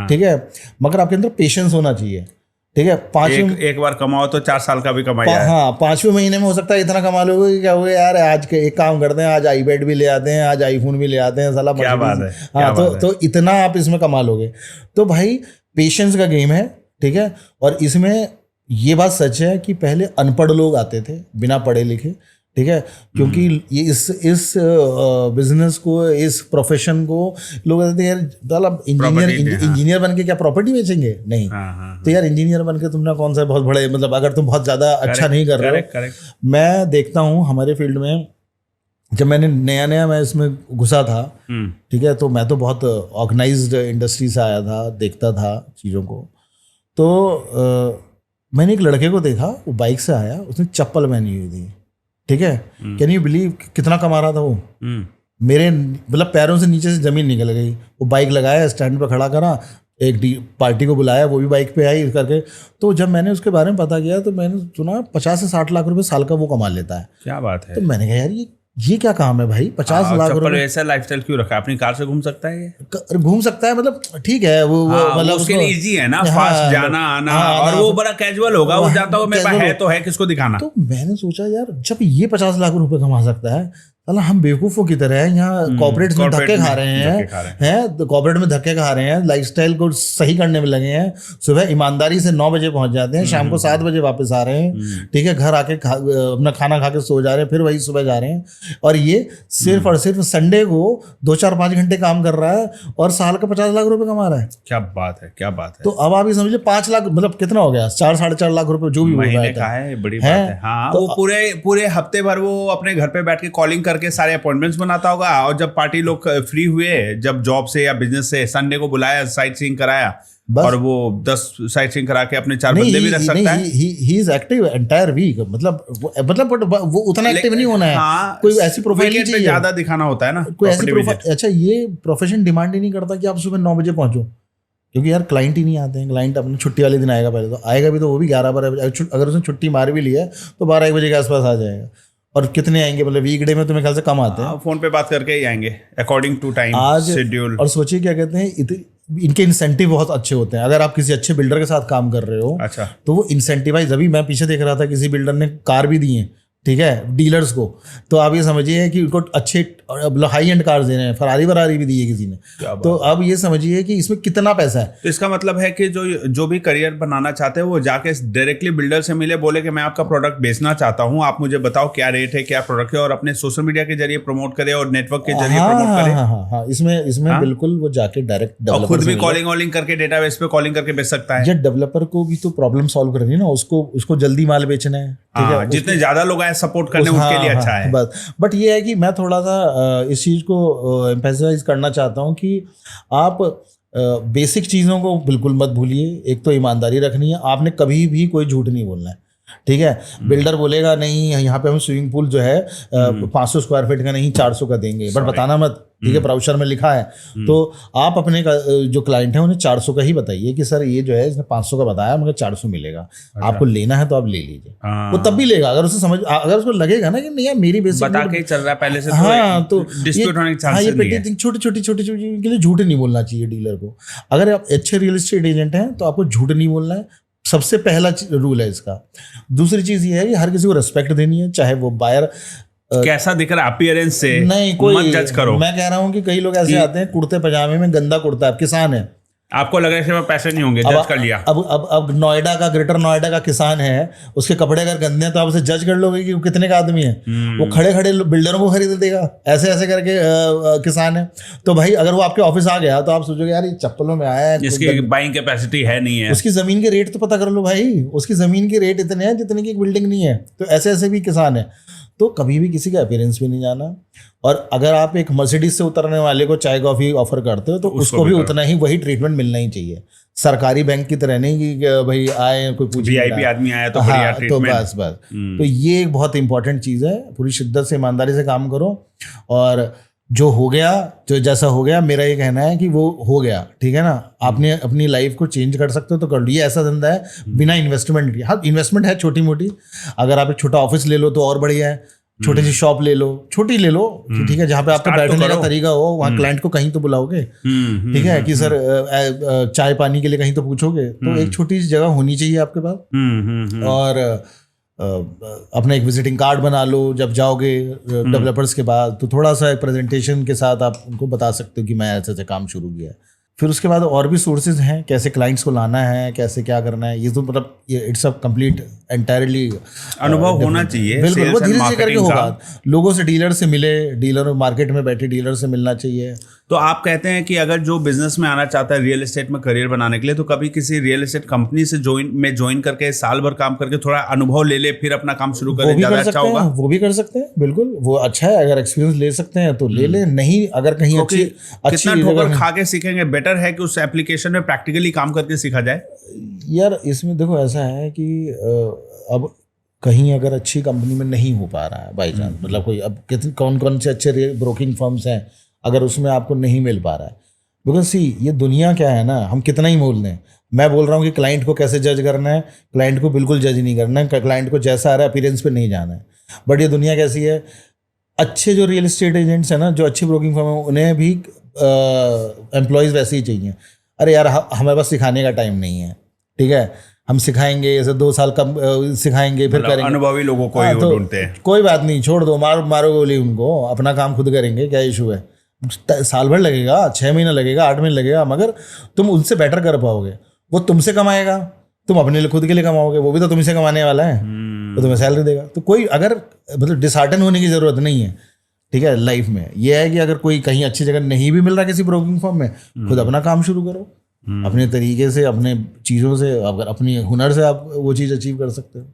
ठीक है, मगर आपके अंदर पेशेंस होना चाहिए, ठीक है। एक बार कमाओ तो 4 साल का भी कमाया है। हाँ, 5वें महीने में हो सकता है इतना कमा लोगे कि क्या हो गया यार, आज के एक काम करते हैं, आज आईपैड भी ले आते हैं, आज आईफोन भी ले आते हैं, साला क्या बात है, हाँ, तो इतना आप इसमें कमा लोगे। तो भाई पेशेंस का गेम है, ठीक है। और इसमें ये बात सच है कि पहले अनपढ़ लोग आते थे बिना पढ़े लिखे, ठीक है, क्योंकि ये इस बिजनेस को, इस प्रोफेशन को लोग कहते हैं यार इंजीनियर बन के क्या प्रॉपर्टी बेचेंगे, नहीं। तो यार इंजीनियर बन के तुमने कौन सा बहुत बड़े, मतलब अगर तुम बहुत ज्यादा अच्छा नहीं कर रहे हो। मैं देखता हूँ हमारे फील्ड में, जब मैंने नया मैं इसमें घुसा था, ठीक है, तो मैं तो बहुत ऑर्गेनाइज्ड इंडस्ट्री से आया था, देखता था चीज़ों को। तो मैंने एक लड़के को देखा, वो बाइक से आया, उसने चप्पल पहनी हुई थी, ठीक है। कैन यू बिलीव कितना कमा रहा था वो? मेरे मतलब पैरों से नीचे से जमीन निकल गई। वो बाइक लगाया, स्टैंड पे खड़ा करा, एक पार्टी को बुलाया, वो भी बाइक पे आई करके। तो जब मैंने उसके बारे में पता किया तो मैंने सुना 50 से 60 लाख रुपए साल का वो कमा लेता है। क्या बात है। तो मैंने कहा यार ये क्या काम है भाई, 50 लाख रुपए। ऐसा लाइफस्टाइल क्यों रखा? अपनी कार से घूम सकता है ये? घूम सकता है, मतलब ठीक है, वो मतलब उसके लिए इजी है ना, फास्ट जाना आना, और वो बड़ा कैजुअल होगा, वो जाता हो मेरे पास है तो है, किसको दिखाना। तो मैंने सोचा यार जब ये 50 लाख रुपए कमा सकता है, साला हम बेवकूफों की तरह है यहाँ कॉर्पोरेट में धक्के खा रहे हैं, तो कॉर्पोरेट में धक्के खा रहे हैं, लाइफस्टाइल को सही करने में लगे हैं। सुबह ईमानदारी से 9 बजे पहुंच जाते हैं, शाम को 7 बजे वापस आ रहे हैं, ठीक है, घर आके अपना खाना खा के सो जा रहे हैं, फिर वही सुबह जा रहे हैं। और ये सिर्फ और सिर्फ संडे को 2-4-5 घंटे काम कर रहा है और साल का 50 लाख रुपए कमा रहा है। क्या बात है, क्या बात है। तो अब आप ये समझिए 5 लाख, मतलब कितना हो गया, 4-4.5 लाख रुपए जो भी महीने का है, बड़ी बात है। हाँ, तो वो पूरे हफ्ते भर वो अपने घर पे बैठ के कॉलिंग करके सारे अपॉइंटमेंट्स बनाता होगा, और जब पार्टी लोग फ्री हुए, जब जॉब से या बिजनेस से, संडे को बुलाया, साइट सीइंग कराया, और वो 10 साइट सीइंग करा के अपने 4 बंदे भी रख सकता है। He is active entire week, मतलब वो उतना एक्टिव नहीं होना है। हाँ, कोई ऐसी प्रोफाइल नहीं चाहिए, ज्यादा दिखाना होता है ना कोई ऐसी प्रोफाइल। अच्छा, ये प्रोफेशन डिमांड ही नहीं करता कि आप सुबह 9 बजे पहुंचो, क्योंकि यार क्लाइंट ही नहीं आते हैं। क्लाइंट अपने छुट्टी वाले दिन आएगा, पहले तो आएगा भी तो वो भी 11-12 बजे, अगर उसने छुट्टी मार भी ली है तो 12-1 बजे के आसपास आ जाएगा। और कितने आएंगे, मतलब वीकडे में तुम्हें ख्याल से कम आते हैं, फोन पे बात करके ही आएंगे अकॉर्डिंग टू टाइम शेड्यूल। और सोचिए क्या कहते हैं, इनके इंसेंटिव बहुत अच्छे होते हैं। अगर आप किसी अच्छे बिल्डर के साथ काम कर रहे हो, अच्छा, तो वो इंसेंटिवाइज, अभी मैं पीछे देख रहा था किसी बिल्डर ने कार भी दी है, ठीक है, डीलर्स को। तो आप ये समझिए कि उनको अच्छे हाई एंड कार्स दे रहे हैं, फरारी भी दी है किसी ने। तो अब ये समझिए कि इसमें कितना पैसा है। तो इसका मतलब है कि जो भी करियर बनाना चाहते हैं वो जाके डायरेक्टली बिल्डर से मिले, बोले कि मैं आपका प्रोडक्ट बेचना चाहता हूँ, आप मुझे बताओ क्या रेट है, क्या प्रोडक्ट है, और अपने सोशल मीडिया के जरिए प्रमोट करे और नेटवर्क के जरिए प्रमोट करे। हाँ, इसमें बिल्कुल वो जाके डायरेक्ट डेवलपर, खुद भी कॉलिंग करके डेटाबेस पे कॉलिंग करके बेच सकता है। जब डेवलपर को भी तो प्रॉब्लम सॉल्व करनी है ना, उसको जल्दी माल बेचना है, ठीक है, जितने ज्यादा लोग आए सपोर्ट करने उनके लिए अच्छा है। बट ये है कि मैं थोड़ा सा इस चीज को एम्फेसाइज करना चाहता हूँ कि आप बेसिक चीज़ों को बिल्कुल मत भूलिए। एक तो ईमानदारी रखनी है, आपने कभी भी कोई झूठ नहीं बोलना है, ठीक है। बिल्डर बोलेगा नहीं यहाँ पे हम स्विमिंग पूल जो है 500 स्क्वायर फीट का नहीं 400 का देंगे, बट बताना मत, ठीक है, ब्राउचर में लिखा है। तो आप अपने जो क्लाइंट है उन्हें 400 का ही बताइए कि सर ये जो है इसने 500 का बताया, मगर 400 मिलेगा। अच्छा। आपको लेना है तो आप ले लीजिए, वो तब भी लेगा अगर उसको लगेगा ना कि नहीं यार मेरी बेसिक बता के चल रहा है पहले से। हाँ, तो डिस्प्यूट होने के चांसेस नहीं है। छोटी के लिए झूठ नहीं बोलना चाहिए डीलर को। अगर आप अच्छे रियल एस्टेट एजेंट हैं तो आपको झूठ नहीं बोलना है, सबसे पहला रूल है इसका। दूसरी चीज ये है कि हर किसी को रिस्पेक्ट देनी है, चाहे वो बायर कैसा दिख रहा है अपीयरेंस से नहीं, कोई मत जज करो। मैं कह रहा हूँ कि कई लोग ऐसे आते हैं कुर्ते पजामे में, गंदा कुर्ता, आप किसान है, आपको लग रहा है कि पैसे नहीं होंगे, जज कर लिया। अब नोएडा का, ग्रेटर नोएडा का किसान है, उसके कपड़े अगर गंदे हैं तो आप उसे जज कर लोगे कि वो कितने का आदमी है। वो खड़े खड़े बिल्डरों को खरीद देगा, ऐसे ऐसे करके किसान है। तो भाई अगर वो आपके ऑफिस आ गया तो आप सोचोगे यार ये चप्पलों में आया है, इसकी बाइंग कैपेसिटी है नहीं है। उसकी जमीन के रेट तो पता कर लो भाई, उसकी जमीन के रेट इतने हैं जितने की एक बिल्डिंग नहीं है। तो ऐसे ऐसे भी किसान है। तो कभी भी किसी का अपीयरेंस भी नहीं जाना। और अगर आप एक मर्सिडीज से उतरने वाले को चाय कॉफी ऑफर करते हो तो उसको भी उतना ही वही ट्रीटमेंट मिलना ही चाहिए। सरकारी बैंक की तरह नहीं कि भाई आए कोई पूछे वीआईपी आदमी आया तो बढ़िया ट्रीटमेंट। तो बस तो ये एक बहुत इंपॉर्टेंट चीज़ है। पूरी शिद्दत से ईमानदारी से काम करो। और जो हो गया, जो जैसा हो गया, मेरा ये कहना है कि वो हो गया, ठीक है ना। आपने अपनी लाइफ को चेंज कर सकते हो तो कर लो। ये ऐसा धंधा है बिना इन्वेस्टमेंट के। हाँ, इन्वेस्टमेंट है छोटी मोटी, अगर आप एक छोटा ऑफिस ले लो तो और बढ़िया है, छोटी सी शॉप ले लो, छोटी ले लो, ठीक है, जहाँ पे आपका बैठने का तरीका हो, वहाँ क्लाइंट को कहीं तो बुलाओगे, ठीक है, कि सर चाय पानी के लिए कहीं तो पूछोगे, तो एक छोटी सी जगह होनी चाहिए आपके पास। और अपना एक विजिटिंग कार्ड बना लो, जब जाओगे डेवलपर्स के पास तो थोड़ा सा एक प्रेजेंटेशन के साथ आप उनको बता सकते हो कि मैं ऐसे ऐसे काम शुरू किया है। फिर उसके बाद और भी सोर्सेज हैं, कैसे क्लाइंट्स को लाना है, कैसे क्या करना है, ये तो मतलब इट्स अ कंप्लीट एंटायरली अनुभव होना चाहिए। बिल्कुल, वो धीरे धीरे करके होगा। लोगों से, डीलर से मिले, डीलर मार्केट में बैठे डीलर से मिलना चाहिए। तो आप कहते हैं कि अगर जो बिजनेस में आना चाहता है, रियल एस्टेट में करियर बनाने के लिए, तो कभी किसी रियल एस्टेट कंपनी से ज्वाइन करके साल भर काम करके थोड़ा अनुभव ले ले, फिर अपना काम शुरू करे, ज्यादा अच्छा होगा। वो भी कर सकते हैं, बिल्कुल, वो अच्छा है। अगर एक्सपीरियंस ले सकते हैं तो ले ले, नहीं अगर कहीं अच्छी कितना ठोकर खा के सीखेंगे, बेटर है कि उस एप्लीकेशन में प्रैक्टिकली काम करके सीखा जाए। यार इसमें देखो ऐसा है कि अब कहीं अगर अच्छी कंपनी में नहीं हो पा रहा है बाई चांस, मतलब कोई अब कौन कौन से अच्छे ब्रोकिंग फर्म्स हैं, अगर उसमें आपको नहीं मिल पा रहा है, बिकॉज सी ये दुनिया क्या है ना, हम कितना ही बोल दें। मैं बोल रहा हूँ कि क्लाइंट को कैसे जज करना है, क्लाइंट को बिल्कुल जज नहीं करना है, क्लाइंट को जैसा आ रहा है अपीयरेंस पे नहीं जाना है। बट ये दुनिया कैसी है, अच्छे जो रियल एस्टेट एजेंट्स हैं ना, जो अच्छी ब्रोकिंग फर्म है, उन्हें भी एम्प्लॉयज़ वैसे ही चाहिए। अरे यार हमारे पास सिखाने का टाइम नहीं है, ठीक है, हम सिखाएंगे ऐसे 2 साल कम सिखाएंगे फिर करेंगे। अनुभवी लोगों को ही ढूंढते हैं। कोई बात नहीं, छोड़ दो, मारो गोली उनको, अपना काम खुद करेंगे, क्या इशू है। साल भर लगेगा, 6 महीना लगेगा, 8 महीने लगेगा, मगर तुम उनसे बेटर कर पाओगे। वो तुमसे कमाएगा, तुम अपने लिए खुद के लिए कमाओगे, वो भी तो तुमसे कमाने वाला है, तो तुम्हें सैलरी देगा। तो कोई अगर मतलब डिसहार्टन होने की जरूरत नहीं है, ठीक है। लाइफ में ये है कि अगर कोई कहीं अच्छी जगह नहीं भी मिल रहा किसी ब्रोकिंग फर्म में, खुद अपना काम शुरू करो, अपने तरीके से, अपने चीज़ों से, अगर अपनी हुनर से आप वो चीज़ अचीव कर सकते हो।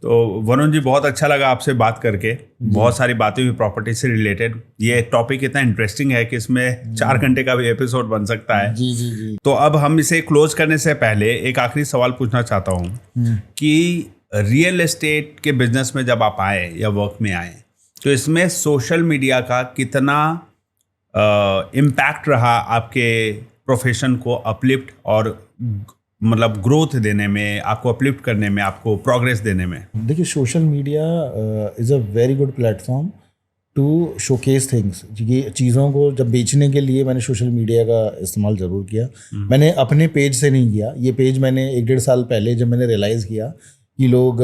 तो वरुण जी, बहुत अच्छा लगा आपसे बात करके, बहुत सारी बातें हुई प्रॉपर्टी से रिलेटेड। ये टॉपिक इतना इंटरेस्टिंग है कि इसमें 4 घंटे का भी एपिसोड बन सकता है। जी जी जी। तो अब हम इसे क्लोज करने से पहले एक आखिरी सवाल पूछना चाहता हूँ कि रियल एस्टेट के बिजनेस में जब आप आए या वर्क में आए, तो इसमें सोशल मीडिया का कितना इम्पैक्ट रहा आपके प्रोफेशन को अपलिफ्ट और मतलब ग्रोथ देने में, आपको अपलिफ्ट करने में, आपको प्रोग्रेस देने में? देखिए, social media is a very good platform to showcase things. ये चीज़ों को जब बेचने के लिए मैंने सोशल मीडिया का इस्तेमाल ज़रूर किया। मैंने अपने पेज से नहीं किया, ये पेज मैंने 1-1.5 साल पहले जब मैंने रियलाइज़ किया कि लोग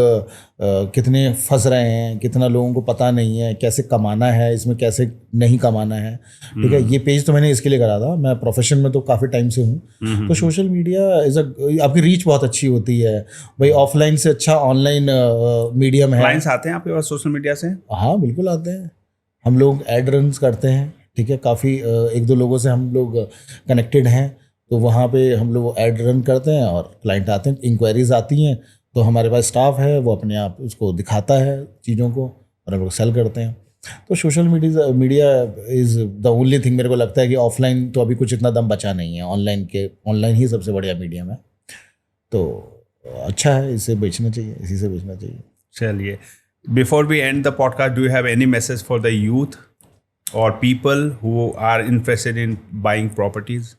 कितने फंस रहे हैं, कितना लोगों को पता नहीं है कैसे कमाना है, इसमें कैसे नहीं कमाना है, ठीक है। ये पेज तो मैंने इसके लिए करा था, मैं प्रोफेशन में तो काफ़ी टाइम से हूँ। तो सोशल मीडिया इज़ आपकी रीच बहुत अच्छी होती है भाई, ऑफलाइन से अच्छा ऑनलाइन मीडियम है। क्लाइंट्स आते हैं आपके पास सोशल मीडिया से? हाँ बिल्कुल आते हैं, हम लोग एड रन करते हैं, ठीक है। काफ़ी 1-2 लोगों से हम लोग कनेक्टेड हैं, तो वहाँ पे हम लोग एड रन करते हैं और क्लाइंट आते हैं, इंक्वायरीज आती हैं, तो हमारे पास स्टाफ है, वो अपने आप उसको दिखाता है चीज़ों को और हम लोग सेल करते हैं। तो social media is the only thing, मेरे को लगता है कि ऑफलाइन तो अभी कुछ इतना दम बचा नहीं है, ऑनलाइन ही सबसे बढ़िया मीडियम है। तो अच्छा है, इसे बेचना चाहिए, इसी से बेचना चाहिए। चलिए, before we end the podcast, do you have any message for the youth और people who are interested in buying properties?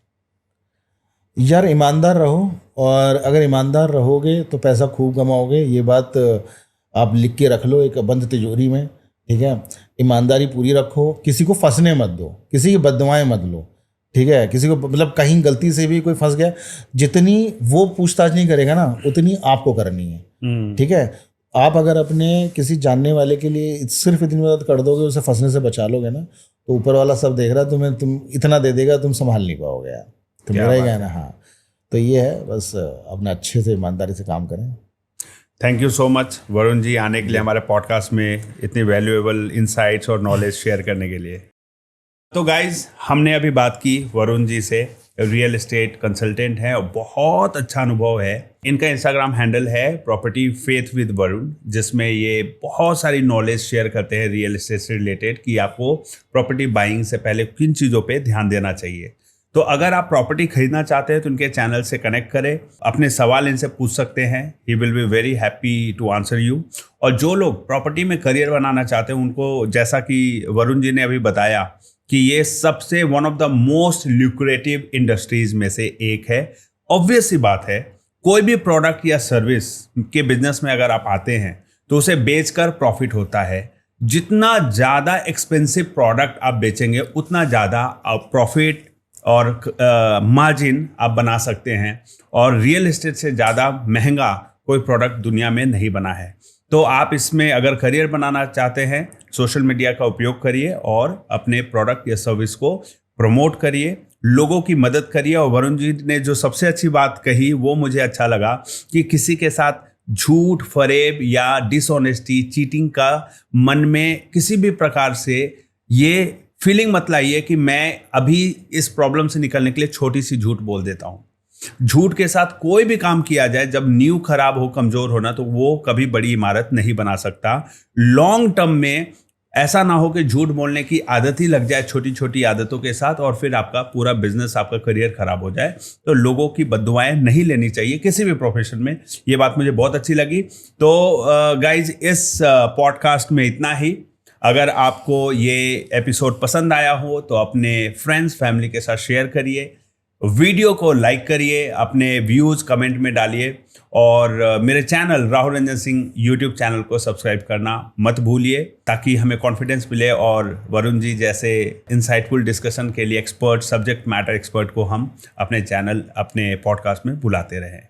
यार ईमानदार रहो, और अगर ईमानदार रहोगे तो पैसा खूब कमाओगे। ये बात आप लिख के रख लो एक बंद तिजोरी में, ठीक है। ईमानदारी पूरी रखो, किसी को फंसने मत दो, किसी की बददुआएं मत लो, ठीक है। किसी को मतलब कहीं गलती से भी कोई फंस गया, जितनी वो पूछताछ नहीं करेगा ना, उतनी आपको करनी है, ठीक है। आप अगर अपने किसी जानने वाले के लिए सिर्फ इतनी मदद कर दोगे, उसे फंसने से बचा लोगे ना, तो ऊपर वाला सब देख रहा है, तुम इतना दे देगा, तुम संभाल नहीं पाओगे यार। तो मेरा ही कहना, हाँ, तो ये है, बस अपना अच्छे से ईमानदारी से काम करें। Thank you so much Varun ji, आने के लिए हमारे पॉडकास्ट में, इतनी वैल्यूएबल इंसाइट्स और नॉलेज शेयर करने के लिए। तो गाइज, हमने अभी बात की वरुण जी से, रियल एस्टेट कंसल्टेंट हैं और बहुत अच्छा अनुभव है। इनका इंस्टाग्राम हैंडल है प्रॉपर्टी फेथ विद वरुण, जिसमें ये बहुत सारी नॉलेज शेयर करते हैं रियल एस्टेट से रिलेटेड, कि आपको प्रॉपर्टी बाइंग से पहले किन चीज़ों पे ध्यान देना चाहिए। तो अगर आप प्रॉपर्टी खरीदना चाहते हैं तो उनके चैनल से कनेक्ट करें, अपने सवाल इनसे पूछ सकते हैं, he will be very happy to answer you. और जो लोग प्रॉपर्टी में करियर बनाना चाहते हैं, उनको जैसा कि वरुण जी ने अभी बताया कि ये सबसे one of the most lucrative industries में से एक है। ऑब्वियस सी बात है, कोई भी प्रोडक्ट या सर्विस के बिजनेस में अगर आप आते हैं तो उसे बेचकर प्रॉफिट होता है। जितना ज़्यादा एक्सपेंसिव प्रोडक्ट आप बेचेंगे उतना ज़्यादा आप प्रॉफिट और मार्जिन आप बना सकते हैं, और रियल एस्टेट से ज़्यादा महंगा कोई प्रोडक्ट दुनिया में नहीं बना है। तो आप इसमें अगर करियर बनाना चाहते हैं, सोशल मीडिया का उपयोग करिए और अपने प्रोडक्ट या सर्विस को प्रमोट करिए, लोगों की मदद करिए। और वरुण जी ने जो सबसे अच्छी बात कही वो मुझे अच्छा लगा कि किसी के साथ झूठ, फरेब या डिसऑनेस्टी, चीटिंग का मन में किसी भी प्रकार से ये फीलिंग मत लाइए कि मैं अभी इस प्रॉब्लम से निकलने के लिए छोटी सी झूठ बोल देता हूँ। झूठ के साथ कोई भी काम किया जाए, जब नींव खराब हो, कमजोर होना, तो वो कभी बड़ी इमारत नहीं बना सकता। लॉन्ग टर्म में ऐसा ना हो कि झूठ बोलने की आदत ही लग जाए छोटी छोटी आदतों के साथ, और फिर आपका पूरा बिजनेस, आपका करियर खराब हो जाए। तो लोगों की बद्दुआएं नहीं लेनी चाहिए किसी भी प्रोफेशन में। ये बात मुझे बहुत अच्छी लगी। तो गाइज, इस पॉडकास्ट में इतना ही। अगर आपको ये एपिसोड पसंद आया हो तो अपने फ्रेंड्स, फैमिली के साथ शेयर करिए, वीडियो को लाइक करिए, अपने व्यूज़ कमेंट में डालिए, और मेरे channel Rahul Ranjan Singh YouTube channel को सब्सक्राइब करना मत भूलिए, ताकि हमें कॉन्फिडेंस मिले और वरुण जी जैसे इंसाइटफुल डिस्कशन के लिए एक्सपर्ट, सब्जेक्ट मैटर एक्सपर्ट को हम अपने चैनल, अपने पॉडकास्ट में बुलाते रहें।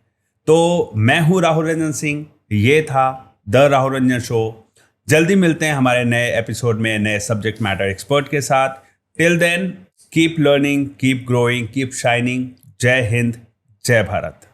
तो मैं हूँ राहुल रंजन सिंह, ये था द राहुल रंजन शो। जल्दी मिलते हैं हमारे नए एपिसोड में नए सब्जेक्ट मैटर एक्सपर्ट के साथ। Till then, keep learning, keep growing, keep shining. जय हिंद, जय भारत।